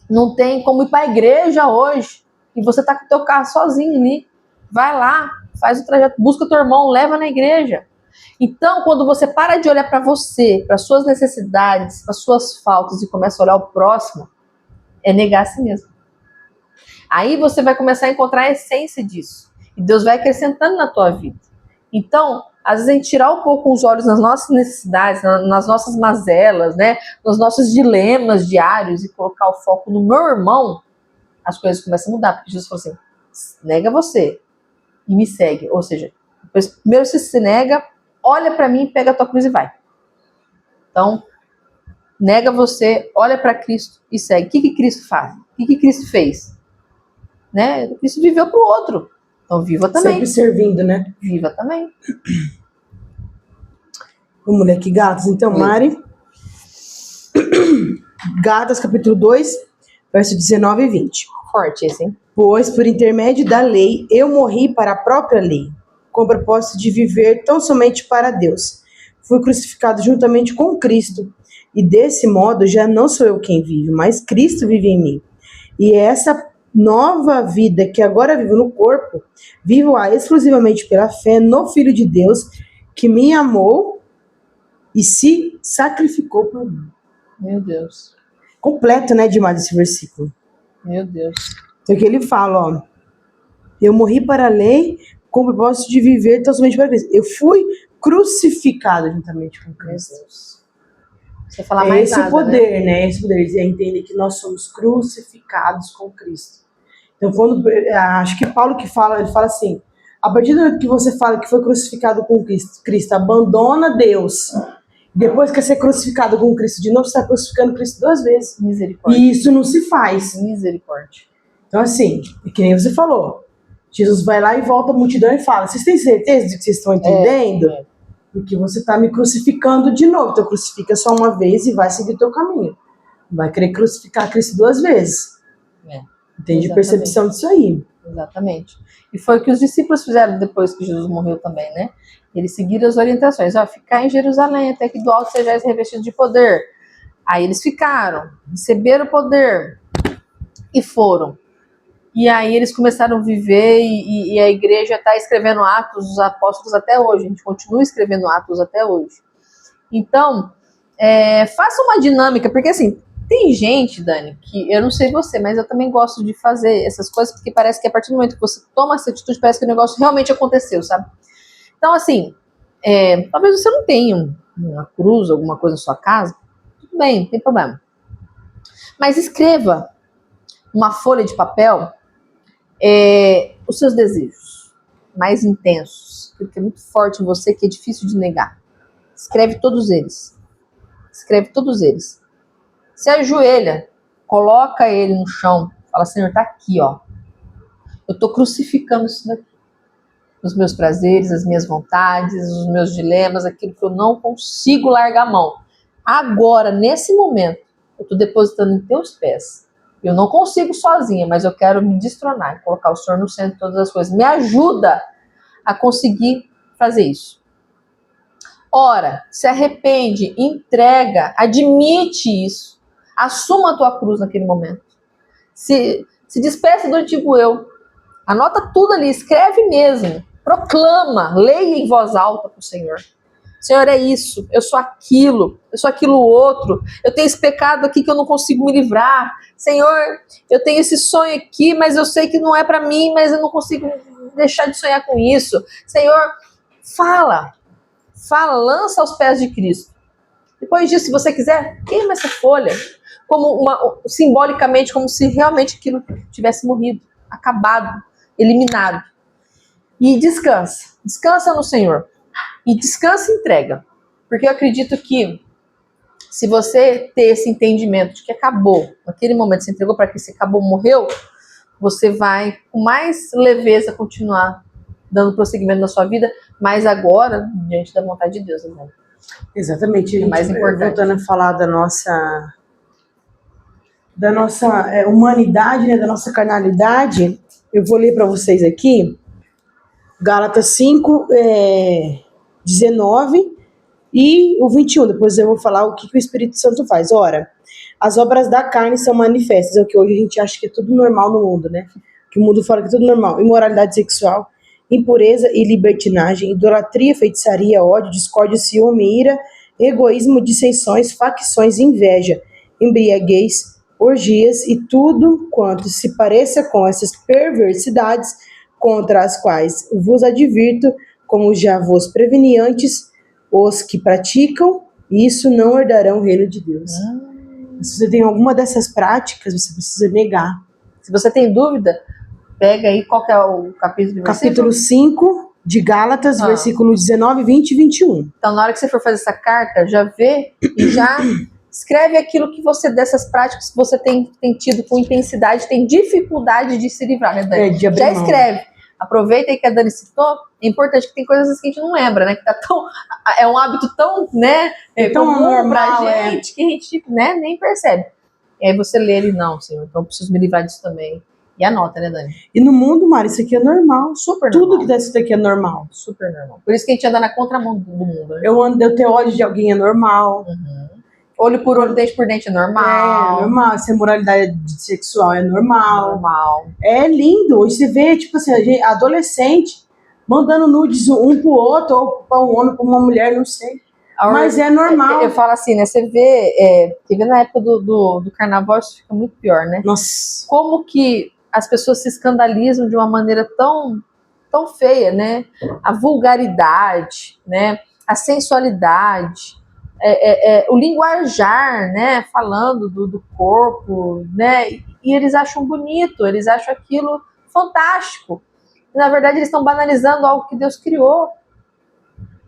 não tem como ir para a igreja hoje e você está com o teu carro sozinho ali. Vai lá, faz o trajeto, busca o teu irmão, leva na igreja. Então, quando você para de olhar para você, para suas necessidades, para suas faltas e começa a olhar o próximo, é negar a si mesmo. Aí você vai começar a encontrar a essência disso. E Deus vai acrescentando na tua vida. Então, às vezes a gente tirar um pouco os olhos nas nossas necessidades, nas nossas mazelas, né? Nos nossos dilemas diários e colocar o foco no meu irmão, as coisas começam a mudar. Porque Jesus falou assim, nega você e me segue. Ou seja, depois, primeiro você se nega, olha para mim, pega a tua cruz e vai. Então, nega você, olha para Cristo e segue. O que Cristo faz? O que Cristo fez? Né? Cristo viveu para o outro. Então, viva também. Sempre servindo, né? Viva também. Vamos ler aqui, Gálatas. Então, Mari. Gálatas, capítulo 2, verso 19 e 20. Forte esse, hein? Pois, por intermédio da lei, eu morri para a própria lei, com o propósito de viver tão somente para Deus. Fui crucificado juntamente com Cristo, e desse modo já não sou eu quem vive, mas Cristo vive em mim. E essa nova vida que agora vivo no corpo, vivo-a exclusivamente pela fé no Filho de Deus, que me amou e se sacrificou por mim. Meu Deus. Completo, né, demais esse versículo. Meu Deus. Então que ele fala, ó, eu morri para a lei com o propósito de viver tão somente para Cristo. Eu fui crucificado juntamente com Cristo. Meu Deus. Você falar mais esse nada, o poder, né? Esse poder, eles entendem que nós somos crucificados com Cristo. Então, quando, acho que Paulo que fala, ele fala assim, a partir do momento que você fala que foi crucificado com Cristo, abandona Deus. Depois que quer ser crucificado com Cristo de novo, você está crucificando Cristo 2 vezes. Misericórdia. E isso não se faz. Misericórdia. Então, assim, que nem você falou, Jesus vai lá e volta a multidão e fala, vocês têm certeza de que vocês estão entendendo? Porque você está me crucificando de novo. Então, crucifica só uma vez e vai seguir o teu caminho. Não vai querer crucificar Cristo 2 vezes. Entende? Exatamente. Percepção disso aí. Exatamente. E foi o que os discípulos fizeram depois que Jesus morreu também, né? Eles seguiram as orientações. Ó, ficar em Jerusalém até que do alto sejais revestidos de poder. Aí eles ficaram, receberam o poder e foram. E aí eles começaram a viver e a igreja está escrevendo Atos dos Apóstolos até hoje. A gente continua escrevendo Atos até hoje. Então, faça uma dinâmica, porque assim, tem gente, Dani, que eu não sei você, mas eu também gosto de fazer essas coisas, porque parece que a partir do momento que você toma essa atitude, parece que o negócio realmente aconteceu, sabe? Então, assim, talvez você não tenha uma cruz, alguma coisa na sua casa, tudo bem, não tem problema. Mas escreva uma folha de papel os seus desejos mais intensos, porque é muito forte em você, que é difícil de negar. Escreve todos eles. Escreve todos eles. Se ajoelha, coloca ele no chão, fala, Senhor, tá aqui, ó. Eu tô crucificando isso daqui. Os meus prazeres, as minhas vontades, os meus dilemas, aquilo que eu não consigo largar a mão. Agora, nesse momento, eu tô depositando em teus pés. Eu não consigo sozinha, mas eu quero me destronar, colocar o Senhor no centro de todas as coisas. Me ajuda a conseguir fazer isso. Ora, se arrepende, entrega, admite isso. Assuma a tua cruz naquele momento. Se despeça do antigo eu. Anota tudo ali, escreve mesmo. Proclama, leia em voz alta para o Senhor. Senhor, é isso, eu sou aquilo outro, eu tenho esse pecado aqui que eu não consigo me livrar. Senhor, eu tenho esse sonho aqui, mas eu sei que não é para mim, mas eu não consigo deixar de sonhar com isso. Senhor, fala, lança aos pés de Cristo. Depois disso, se você quiser, queima essa folha, simbolicamente, como se realmente aquilo tivesse morrido, acabado, eliminado. E descansa. Descansa no Senhor. E descansa e entrega. Porque eu acredito que se você ter esse entendimento de que acabou, naquele momento você entregou para Cristo, acabou, morreu, você vai com mais leveza continuar dando prosseguimento na sua vida, mas agora, diante da vontade de Deus, né? Exatamente. A É gente, mais importante. voltando a falar da nossa humanidade, né, da nossa carnalidade, eu vou ler para vocês aqui, Gálatas 5, 19 e o 21. Depois eu vou falar o que o Espírito Santo faz. Ora, as obras da carne são manifestas, é o que hoje a gente acha que é tudo normal no mundo, né? Que o mundo fala que é tudo normal. Imoralidade sexual, impureza e libertinagem, idolatria, feitiçaria, ódio, discórdia, ciúme, ira, egoísmo, dissensões, facções, inveja, embriaguez, orgias e tudo quanto se pareça com essas perversidades, contra as quais vos advirto, como já vos preveni antes, os que praticam isso não herdarão o reino de Deus. Se você tem alguma dessas práticas, você precisa negar. Se você tem dúvida, pega aí qual que é o capítulo. Capítulo 5 de Gálatas, versículos 19, 20 e 21. Então, na hora que você for fazer essa carta, já vê e já escreve aquilo que você, dessas práticas que você tem tido com intensidade, tem dificuldade de se livrar, né, Dani? Já escreve. Aproveita aí que a Dani citou. É importante que tem coisas que a gente não lembra, né? Que tá tão, é um hábito tão, né? Tão normal pra gente, que a gente, né, nem percebe. E aí você lê ele, não, Senhor, então eu preciso me livrar disso também. E anota, né, Dani? E no mundo, Mari, isso aqui é normal. Super Tudo normal. que desse daqui é normal. Super normal. Por isso que a gente anda na contramão do mundo, né? Eu ter ódio de alguém é normal. Olho por olho, dente por dente é normal. É normal. Essa moralidade sexual é normal. Normal. É lindo. Hoje você vê, tipo assim, adolescente mandando nudes um pro outro, ou pra um homem, pra uma mulher, não sei. Mas é normal. Eu falo assim, né? Você vê na época do carnaval, isso fica muito pior, né? Nossa. Como que as pessoas se escandalizam de uma maneira tão, tão feia, né? A vulgaridade, né? A sensualidade, o linguajar, né? Falando do corpo, né? E eles acham bonito, eles acham aquilo fantástico. Na verdade, eles estão banalizando algo que Deus criou.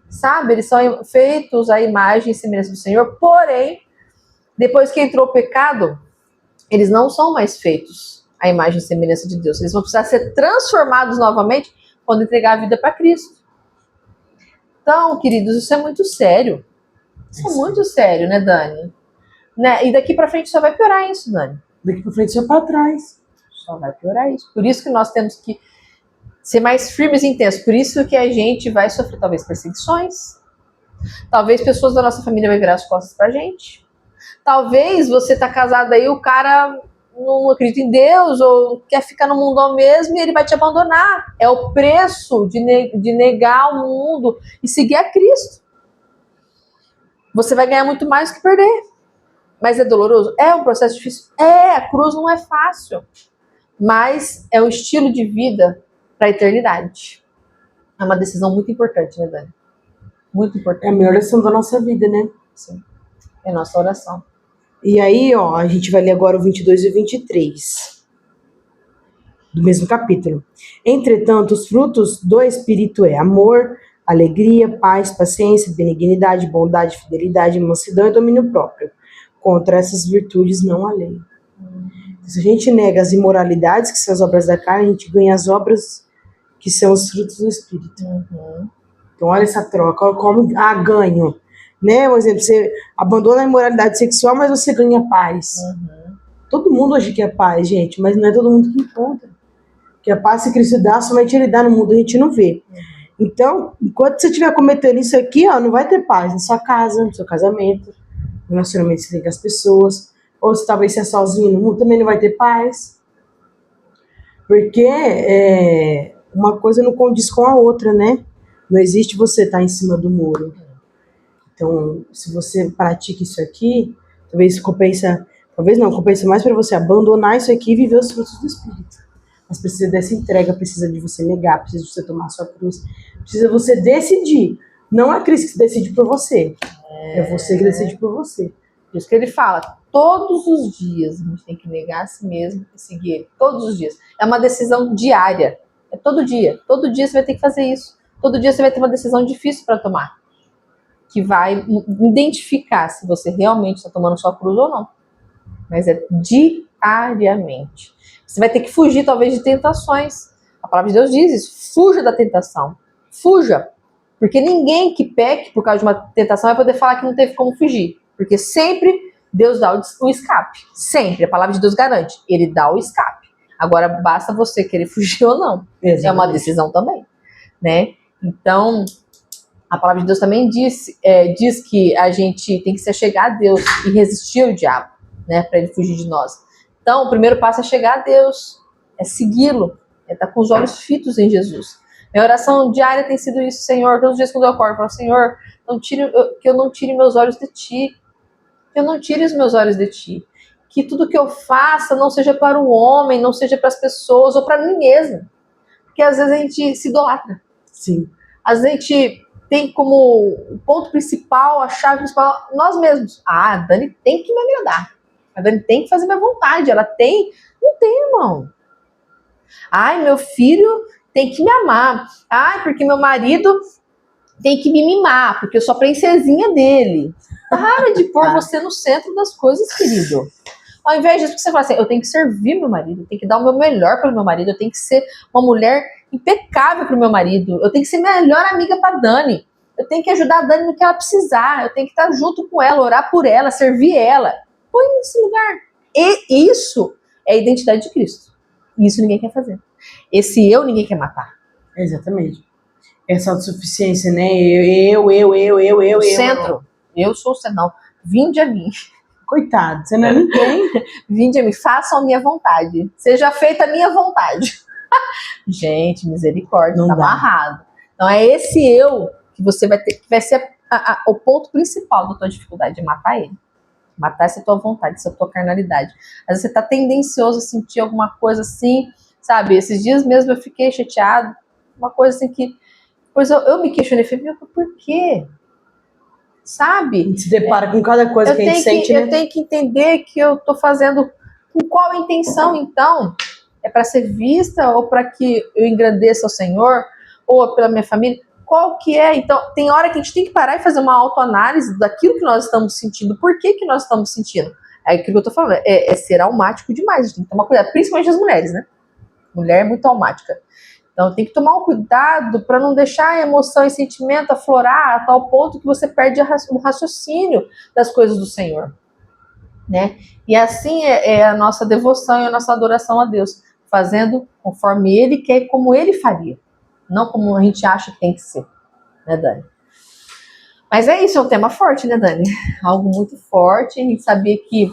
Sabe? Eles são feitos à imagem e semelhança do Senhor, porém, depois que entrou o pecado, eles não são mais feitos à imagem e semelhança de Deus. Eles vão precisar ser transformados novamente quando entregar a vida para Cristo. Então, queridos, isso é muito sério. Isso é muito sério, né, Dani? Né? E daqui para frente só vai piorar isso, Dani. Daqui para frente só para trás. Só vai piorar isso. Por isso que nós temos que ser mais firmes e intensos. Por isso que a gente vai sofrer talvez perseguições. Talvez pessoas da nossa família vai virar as costas pra gente. Talvez você tá casado aí, o cara não acredita em Deus ou quer ficar no mundão mesmo e ele vai te abandonar. É o preço de negar o mundo e seguir a Cristo. Você vai ganhar muito mais do que perder. Mas é doloroso? É um processo difícil? A cruz não é fácil. Mas é um estilo de vida para a eternidade. É uma decisão muito importante, né, Dani? Muito importante. É a melhor lição da nossa vida, né? Sim. É a nossa oração. E aí, ó, a gente vai ler agora o 22 e 23. Do mesmo capítulo. Entretanto, os frutos do Espírito é amor, alegria, paz, paciência, benignidade, bondade, fidelidade, mansidão e domínio próprio. Contra essas virtudes não há lei. Se a gente nega as imoralidades, que são as obras da carne, a gente ganha as obras que são os frutos do Espírito. Então, olha essa troca, olha como ganho. Né? Por exemplo, você abandona a imoralidade sexual, mas você ganha paz. Todo mundo hoje quer paz, gente, mas não é todo mundo que encontra. Porque a paz que Cristo dá, somente Ele dá no mundo, a gente não vê. Então, enquanto você estiver cometendo isso aqui, ó, não vai ter paz na sua casa, no seu casamento, no relacionamento com as pessoas. Ou se talvez você é sozinho no mundo, também não vai ter paz. Porque uma coisa não condiz com a outra, né? Não existe você estar em cima do muro. Então, se você pratica isso aqui, compensa mais para você abandonar isso aqui e viver os frutos do Espírito. Mas precisa dessa entrega, precisa de você negar, precisa de você tomar a sua cruz, precisa você decidir. Não é Cristo que decide por você, é você que decide por você. Por isso que ele fala, todos os dias a gente tem que negar a si mesmo e seguir ele. Todos os dias. É uma decisão diária. É todo dia. Todo dia você vai ter que fazer isso. Todo dia você vai ter uma decisão difícil para tomar, que vai identificar se você realmente está tomando sua cruz ou não. Mas é diariamente. Você vai ter que fugir, talvez, de tentações. A palavra de Deus diz isso. Fuja da tentação. Fuja. Porque ninguém que peque por causa de uma tentação vai poder falar que não teve como fugir. Porque sempre Deus dá o escape. Sempre. A palavra de Deus garante. Ele dá o escape. Agora, basta você querer fugir ou não. Exatamente. É uma decisão também, né? Então, a palavra de Deus também diz que a gente tem que se achegar a Deus e resistir ao diabo, né? Para ele fugir de nós. Então, o primeiro passo é chegar a Deus, é segui-lo, é estar com os olhos fitos em Jesus. Minha oração diária tem sido isso, Senhor. Todos os dias quando eu acordo, eu falo, Senhor, que eu não tire meus olhos de Ti. Que eu não tire os meus olhos de Ti. Que tudo que eu faça não seja para o homem, não seja para as pessoas ou para mim mesma. Porque às vezes a gente se idolatra. Sim. Às vezes a gente tem como ponto principal, a chave principal, nós mesmos. Ah, a Dani tem que me agradar. A Dani tem que fazer minha vontade. Ela tem. Não tem, irmão. Ai, meu filho tem que me amar. Ai, porque meu marido tem que me mimar, porque eu sou a princesinha dele. Para de pôr você no centro das coisas, querido. Ao invés disso, você fala assim, eu tenho que servir meu marido, eu tenho que dar o meu melhor para o meu marido, eu tenho que ser uma mulher impecável para o meu marido, eu tenho que ser melhor amiga para Dani, eu tenho que ajudar a Dani no que ela precisar, eu tenho que estar junto com ela, orar por ela, servir ela. Põe nesse lugar. E isso é a identidade de Cristo. Isso ninguém quer fazer. Esse eu ninguém quer matar. Exatamente. Essa autossuficiência, né? Eu. Centro. Eu sou o centro. Não. Vinde a mim. Coitado, você não é ninguém. Vinde a mim, façam a minha vontade. Seja feita a minha vontade. Gente, misericórdia, não tá amarrado. Então é esse eu que você vai ter, que vai ser o ponto principal da tua dificuldade, de matar ele. Matar essa tua vontade, essa tua carnalidade. Às vezes você tá tendencioso a sentir alguma coisa assim, sabe? Esses dias mesmo eu fiquei chateado, uma coisa assim que... Pois eu me questionei, falei, por quê? Sabe? A gente se depara com cada coisa que a gente sente, né? Eu tenho que entender que eu tô fazendo com qual intenção, então? É para ser vista ou para que eu engrandeça o Senhor? Ou pela minha família? Qual que é? Então, tem hora que a gente tem que parar e fazer uma autoanálise daquilo que nós estamos sentindo. Por que nós estamos sentindo? É aquilo que eu tô falando, é ser almático demais. A gente tem que tomar cuidado, principalmente as mulheres, né? Mulher é muito almática. Então tem que tomar um cuidado para não deixar a emoção e sentimento aflorar a tal ponto que você perde o raciocínio das coisas do Senhor, né? E assim é a nossa devoção e a nossa adoração a Deus, fazendo conforme Ele quer e como Ele faria, não como a gente acha que tem que ser, né, Dani? Mas é isso, é um tema forte, né, Dani? Algo muito forte, a gente sabia que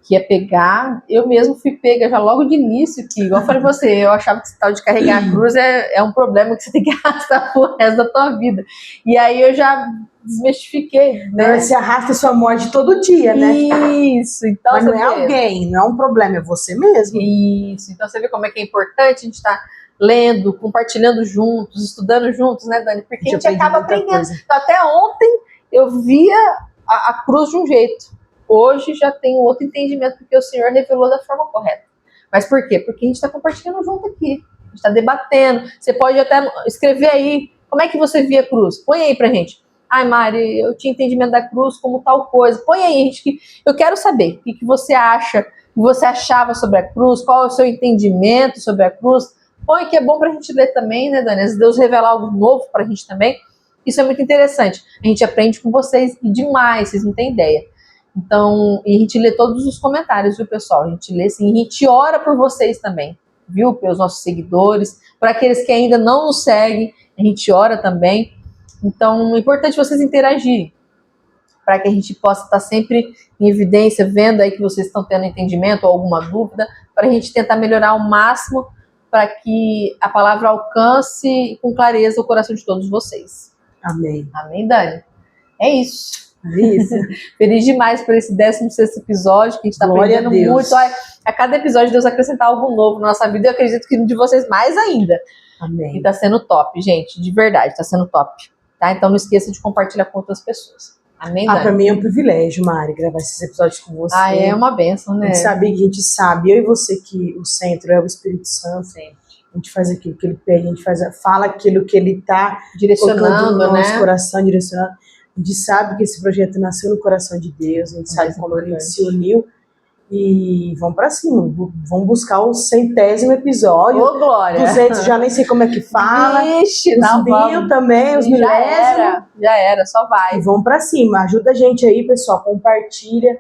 ia pegar, eu mesmo fui pega já logo de início, que igual eu falei pra você, eu achava que esse tal de carregar a cruz é um problema que você tem que arrastar pro resto da tua vida. E aí eu já desmistifiquei, né? Você arrasta a sua morte todo dia, né? Isso, então mas não é alguém, não é um problema, é você mesmo. Isso, então você vê como é que é importante a gente estar lendo, compartilhando juntos, estudando juntos, né, Dani? Porque a gente acaba aprendendo. Então, até ontem eu via a cruz de um jeito. Hoje já tem outro entendimento, porque o Senhor revelou da forma correta. Mas por quê? Porque a gente está compartilhando junto aqui. A gente está debatendo. Você pode até escrever aí, como é que você via a cruz? Põe aí pra gente. Ai, Mari, eu tinha entendimento da cruz como tal coisa. Põe aí, gente, que eu quero saber o que você acha, o que você achava sobre a cruz, qual é o seu entendimento sobre a cruz. Põe que é bom pra gente ler também, né, Dani? Se Deus revelar algo novo pra gente também. Isso é muito interessante. A gente aprende com vocês e demais, vocês não têm ideia. Então, e a gente lê todos os comentários, viu, pessoal? A gente lê assim, e a gente ora por vocês também, viu? Pelos nossos seguidores, por aqueles que ainda não nos seguem, a gente ora também. Então, é importante vocês interagirem, para que a gente possa estar sempre em evidência, vendo aí que vocês estão tendo entendimento ou alguma dúvida, para a gente tentar melhorar ao máximo, para que a palavra alcance com clareza o coração de todos vocês. Amém. Amém, Dani? É isso. Isso. Feliz demais por esse 16º episódio, que a gente está aprendendo muito. A cada episódio Deus acrescentar algo novo na nossa vida, eu acredito que de vocês mais ainda. Amém. E está sendo top, gente, de verdade, está sendo top. Tá? Então não esqueça de compartilhar com outras pessoas. Amém, Dani? Para mim é um privilégio, Mari, gravar esses episódios com você. É uma bênção, né? A gente sabe, eu e você, que o centro é o Espírito Santo. Sempre. a gente faz aquilo que ele pede, a gente fala aquilo que ele está Direcionando, no nosso né? coração, direcionando. A gente sabe que esse projeto nasceu no coração de Deus, a gente sabe como a gente se uniu e vamos para cima, vamos buscar o 100º episódio. Ô, Glória! 200, já nem sei como é que fala. Vixe, os não, 1000 vamos. também, os Já milésimos. era, só vai. E vamos para cima, ajuda a gente aí, pessoal, compartilha,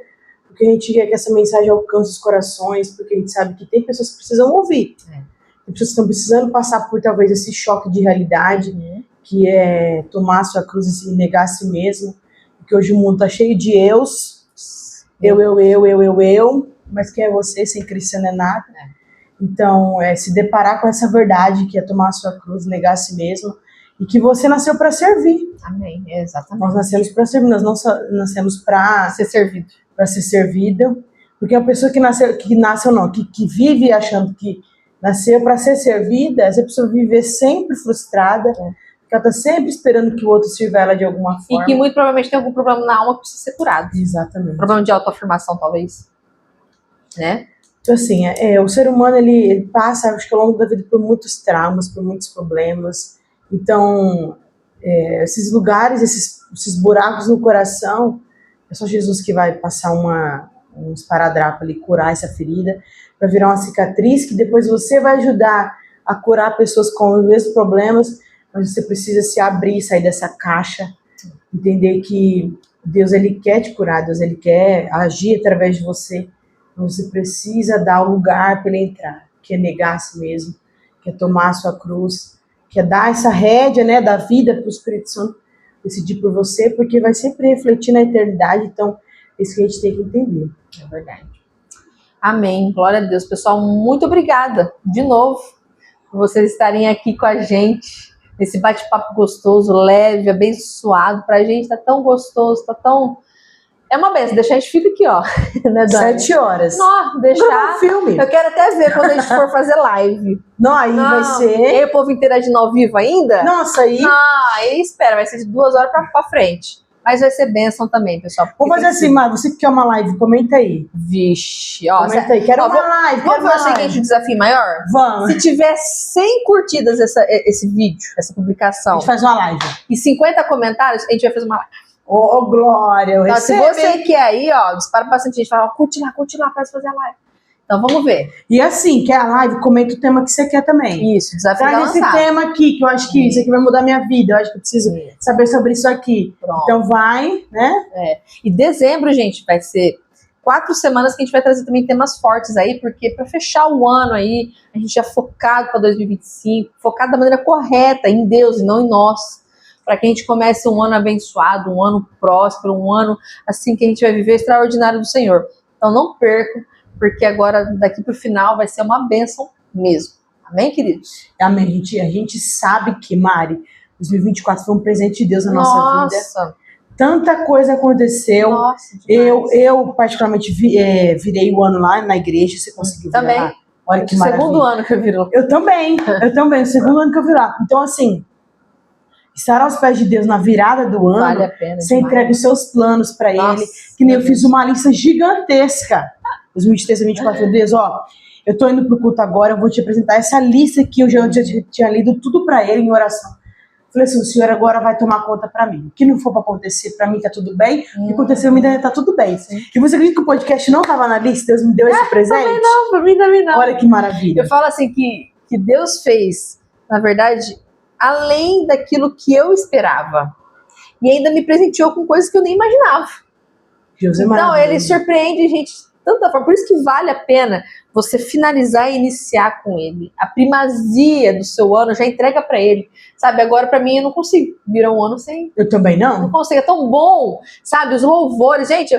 porque a gente quer que essa mensagem alcance os corações, porque a gente sabe que tem pessoas que precisam ouvir. Tem pessoas que estão precisando passar por talvez esse choque de realidade, que é tomar a sua cruz e negar a si mesmo, porque hoje o mundo está cheio de eus, eu, mas quem é você? Sem Cristo não é nada. Então, se deparar com essa verdade, que é tomar a sua cruz, negar a si mesmo, e que você nasceu para servir. Amém, exatamente. Nós nascemos para servir, nós não nascemos para ser servido. Para ser servida, porque a pessoa que vive achando que nasceu para ser servida, essa pessoa vive sempre frustrada, porque ela está sempre esperando que o outro sirva ela de alguma forma. E que muito provavelmente tem algum problema na alma que precisa ser curado. Exatamente. Problema de autoafirmação, talvez. Né? Então, assim, o ser humano, ele passa, acho que ao longo da vida, por muitos traumas, por muitos problemas. Então, esses lugares, esses buracos no coração, é só Jesus que vai passar um esparadrapo ali, curar essa ferida, para virar uma cicatriz, que depois você vai ajudar a curar pessoas com os mesmos problemas, mas você precisa se abrir, sair dessa caixa, entender que Deus, ele quer te curar, Deus, ele quer agir através de você. Você precisa dar o lugar para ele entrar, que é negar a si mesmo, que é tomar a sua cruz, que é dar essa rédea, né, da vida para o Espírito Santo decidir por você, porque vai sempre refletir na eternidade. Então, isso que a gente tem que entender. É verdade. Amém. Glória a Deus. Pessoal, muito obrigada de novo por vocês estarem aqui com a gente nesse bate-papo gostoso, leve, abençoado. Pra gente tá tão gostoso, tá tão... É uma benção, deixar a gente fica aqui, ó. Né, Dani? 7 horas. Não, deixar... Um filme. Eu quero até ver quando a gente for fazer live. Não, aí vai ser... E aí o povo interagindo ao vivo ainda? Nossa, aí... Não, aí espera, vai ser de 2 horas pra frente. Mas vai ser bênção também, pessoal. Vamos fazer assim, Mar, você que quer uma live, comenta aí. Vixe, ó. Comenta aí, quero uma live, Vamos fazer o seguinte, desafio maior? Vamos. Se tiver 100 curtidas esse vídeo, essa publicação, a gente faz uma live. E 50 comentários, a gente vai fazer uma live. Ô, Glória, eu então, se você quer aí, ó, dispara bastante gente, fala, ó, curte lá, para fazer a live. Então, vamos ver. E assim, quer a live, comenta o tema que você quer também. Isso, desafio traz esse tema aqui, que eu acho que isso aqui vai mudar minha vida, eu acho que eu preciso saber sobre isso aqui. Pronto. Então vai, né? E dezembro, gente, vai ser 4 semanas que a gente vai trazer também temas fortes aí, porque para fechar o ano aí, a gente já focado para 2025, focado da maneira correta em Deus e não em nós, para que a gente comece um ano abençoado, um ano próspero, um ano assim que a gente vai viver extraordinário do Senhor. Então não percam, porque agora daqui para o final vai ser uma bênção mesmo. Amém, queridos? Amém, a gente sabe que, Mari, 2024 foi um presente de Deus na nossa vida. Tanta coisa aconteceu. Nossa, eu particularmente virei o ano lá na igreja, você conseguiu virar também. Lá. Olha que maravilha. Segundo ano que eu viro. Eu também, o segundo ano que eu viro lá. Então, assim, estar aos pés de Deus na virada do ano, vale a pena, você entrega os seus planos para Ele, que nem eu fiz uma lista gigantesca. 2023, 2024, Deus, ó, eu tô indo pro culto agora, eu vou te apresentar essa lista que eu já tinha lido tudo para Ele em oração. Falei assim, o Senhor agora vai tomar conta para mim. O que não for para acontecer para mim tá tudo bem, o que aconteceu pra mim tá tudo bem. Sim. E você acredita que o podcast não tava na lista? Deus me deu esse presente? Também não, pra mim também não. Olha que maravilha. Eu falo assim que Deus fez, na verdade, além daquilo que eu esperava. E ainda me presenteou com coisas que eu nem imaginava. Deus é então, Ele surpreende a gente de tanta forma. Por isso que vale a pena você finalizar e iniciar com Ele. A primazia do seu ano já entrega pra Ele. Sabe, agora pra mim eu não consigo virar um ano sem... Eu também não. Não consigo, é tão bom. Sabe, os louvores. Gente,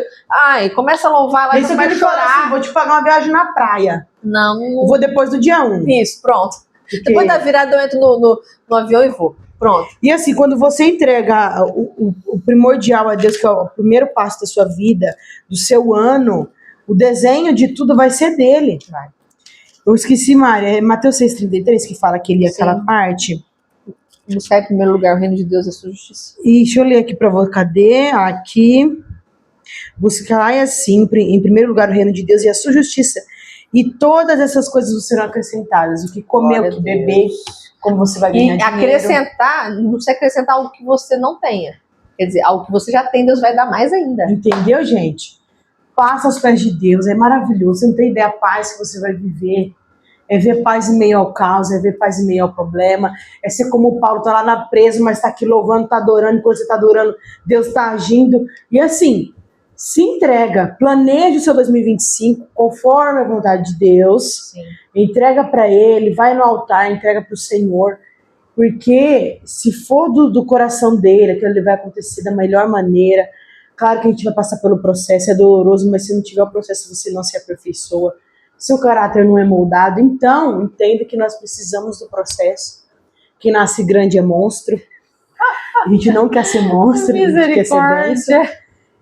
começa a louvar lá e você vai chorar. Assim, vou te pagar uma viagem na praia. Não. Eu vou depois do dia 1. Isso, pronto. Porque... Depois da virada eu entro no avião e vou. Pronto. E assim, quando você entrega o primordial a Deus, que é o primeiro passo da sua vida, do seu ano, o desenho de tudo vai ser dele. Vai. Eu esqueci, Mari, é Mateus 6,33 que fala que ele é aquela parte. Buscar em primeiro lugar o reino de Deus e a sua justiça. E deixa eu ler aqui pra você. Cadê? Aqui. Buscai assim, em primeiro lugar, o reino de Deus e a sua justiça. E todas essas coisas serão acrescentadas. O que comer, o que beber, como você vai ganhar E dinheiro. acrescentar, não precisa acrescentar algo que você não tenha. Quer dizer, algo que você já tem, Deus vai dar mais ainda. Entendeu, gente? Passa aos pés de Deus, é maravilhoso. Você não tem ideia a paz que você vai viver. É ver paz em meio ao caos, é ver paz em meio ao problema. É ser como o Paulo, tá lá na presa, mas tá aqui louvando, tá adorando. Enquanto você tá adorando, Deus tá agindo. E assim, se entrega, planeje o seu 2025 conforme a vontade de Deus. Sim. Entrega para Ele, vai no altar, entrega para o Senhor. Porque se for do coração dele, aquilo vai acontecer da melhor maneira. Claro que a gente vai passar pelo processo, é doloroso, mas se não tiver o processo, você não se aperfeiçoa. Seu caráter não é moldado. Então, entenda que nós precisamos do processo. Quem nasce grande é monstro. A gente não quer ser monstro, a gente quer ser bênção.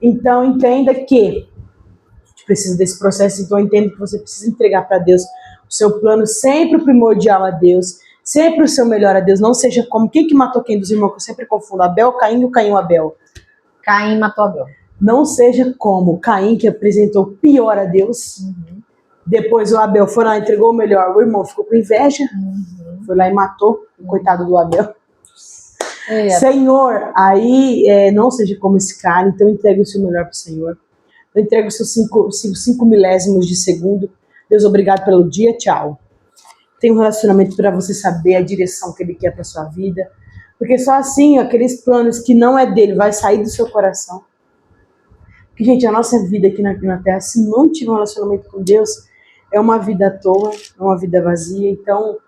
Então, entenda que a gente precisa desse processo. Então, entenda que você precisa entregar para Deus o seu plano, sempre o primordial a Deus. Sempre o seu melhor a Deus, não seja como quem que matou quem dos irmãos, que eu sempre confundo, Abel, Caim ou Caim ou Abel. Caim matou Abel. Não seja como Caim, que apresentou o pior a Deus. Depois o Abel foi lá e entregou o melhor, o irmão ficou com inveja, foi lá e matou o coitado do Abel. Senhor, aí não seja como esse cara, então entregue o seu melhor para o Senhor. Entregue os seus 5 milésimos de segundo. Deus, obrigado pelo dia, tchau. Tem um relacionamento para você saber a direção que ele quer para sua vida. Porque só assim, aqueles planos que não é dele, vai sair do seu coração. Porque, gente, a nossa vida aqui na Terra, se não tiver um relacionamento com Deus, é uma vida à toa, é uma vida vazia. Então,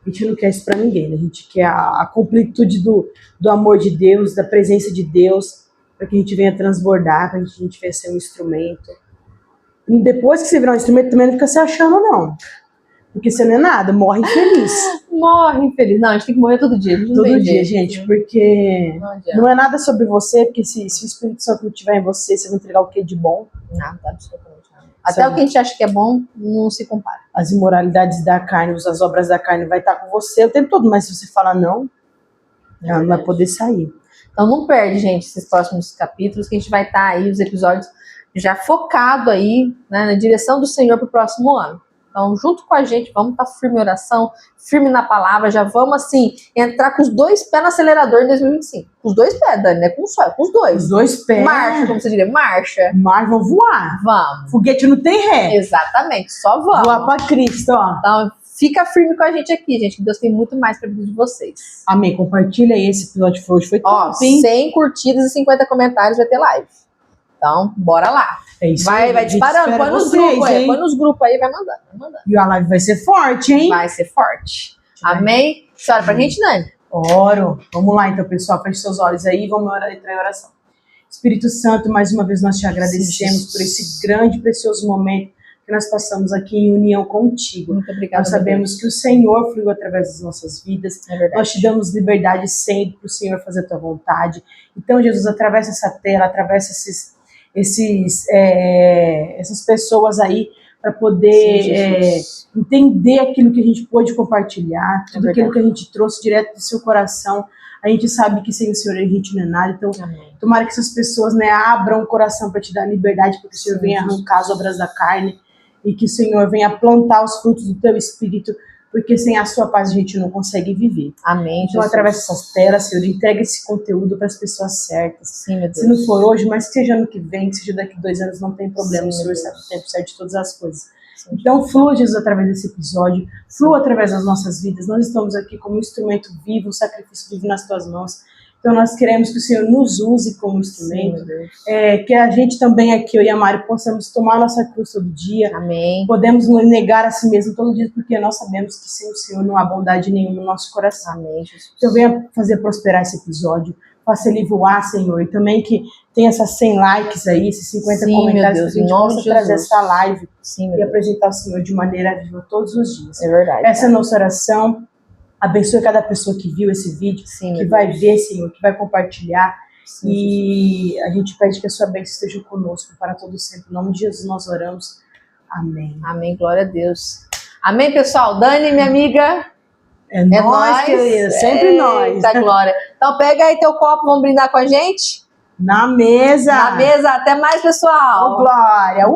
a gente não quer isso para ninguém, né? A gente quer a completude do amor de Deus, da presença de Deus, para que a gente venha transbordar, para que a gente venha ser um instrumento. E depois que você virar um instrumento, também não fica se achando, não. Porque você não é nada, morre infeliz. Morre infeliz. Não, a gente tem que morrer todo dia. Todo dia, gente, porque não é nada sobre você, porque se o Espírito Santo não estiver em você, você vai entregar o que de bom? Nada, absolutamente nada. Até o que a gente acha que é bom, não se compara. As imoralidades da carne, as obras da carne vai estar com você o tempo todo, mas se você falar não, ela não vai poder sair. Então não perde, gente, esses próximos capítulos, que a gente vai estar aí, os episódios já focado aí, né, na direção do Senhor para o próximo ano. Então, junto com a gente, vamos estar firme em oração, firme na palavra, já vamos, assim, entrar com os 2 pés no acelerador em 2025. Com os 2 pés, Dani, não é com um só, é com os 2. Os 2 pés. Marcha, como você diria, marcha. Mas vão voar. Vamos. Foguete não tem ré. Exatamente, só vamos. Voar para Cristo, ó. Então, fica firme com a gente aqui, gente, que Deus tem muito mais para a vida de vocês. Amém, compartilha aí, esse episódio de hoje foi Ó, top, hein? 100 curtidas e 50 comentários vai ter live. Então, bora lá. É isso vai, aí, vai disparando, põe nos grupos aí, põe nos grupos aí, vai mandando. E a live vai ser forte, hein? Vai ser forte. Amém? Senhora, pra gente, Nani? Oro. Vamos lá, então, pessoal. Feche seus olhos aí e vamos entrar em oração. Espírito Santo, mais uma vez nós te agradecemos por esse grande e precioso momento que nós passamos aqui em união contigo. Muito obrigada. Nós sabemos que o Senhor fluiu através das nossas vidas. É verdade. Nós te damos liberdade sempre para o Senhor fazer a tua vontade. Então, Jesus, atravessa essa tela, atravessa essas pessoas aí para poder entender aquilo que a gente pôde compartilhar, tudo aquilo que a gente trouxe direto do seu coração. A gente sabe que sem o Senhor a gente não é nada, então tomara que essas pessoas, né, abram o coração para te dar liberdade, para que o Senhor venha arrancar as obras da carne e que o Senhor venha plantar os frutos do teu Espírito, porque sem a sua paz a gente não consegue viver. Amém. Então, através dessas telas, Senhor, entrega esse conteúdo para as pessoas certas. Sim, meu Deus. Se não for hoje, mas que seja ano que vem, que seja daqui a 2 anos, não tem problema. Sim, o Senhor sabe o tempo certo de todas as coisas. Sim. Então, flua, Jesus, através desse episódio, flua através das nossas vidas. Nós estamos aqui como um instrumento vivo, um sacrifício vivo nas tuas mãos. Então, nós queremos que o Senhor nos use como instrumento. Sim, que a gente também aqui, eu e a Mari, possamos tomar a nossa cruz todo dia. Amém. Podemos nos negar a si mesmo todo dia, porque nós sabemos que sem o Senhor não há bondade nenhuma no nosso coração. Amém, Jesus. Então, venha fazer prosperar esse episódio. Faça ele voar, Senhor. E também que tenha essas 100 likes aí, esses 50 comentários, para a gente possa trazer essa live e apresentar o Senhor de maneira viva todos os dias. É verdade. Essa é a nossa oração. Abençoe cada pessoa que viu esse vídeo, que vai ver, Senhor, que vai compartilhar. Sim, e a gente pede que a sua bênção esteja conosco para todo sempre. Em nome de Jesus nós oramos. Amém. Amém, glória a Deus. Amém, pessoal. Dani, minha amiga. É nós, querida. Sempre nós. Eita, glória. Então pega aí teu copo, vamos brindar com a gente? Na mesa. Na mesa. Até mais, pessoal. Oh, glória.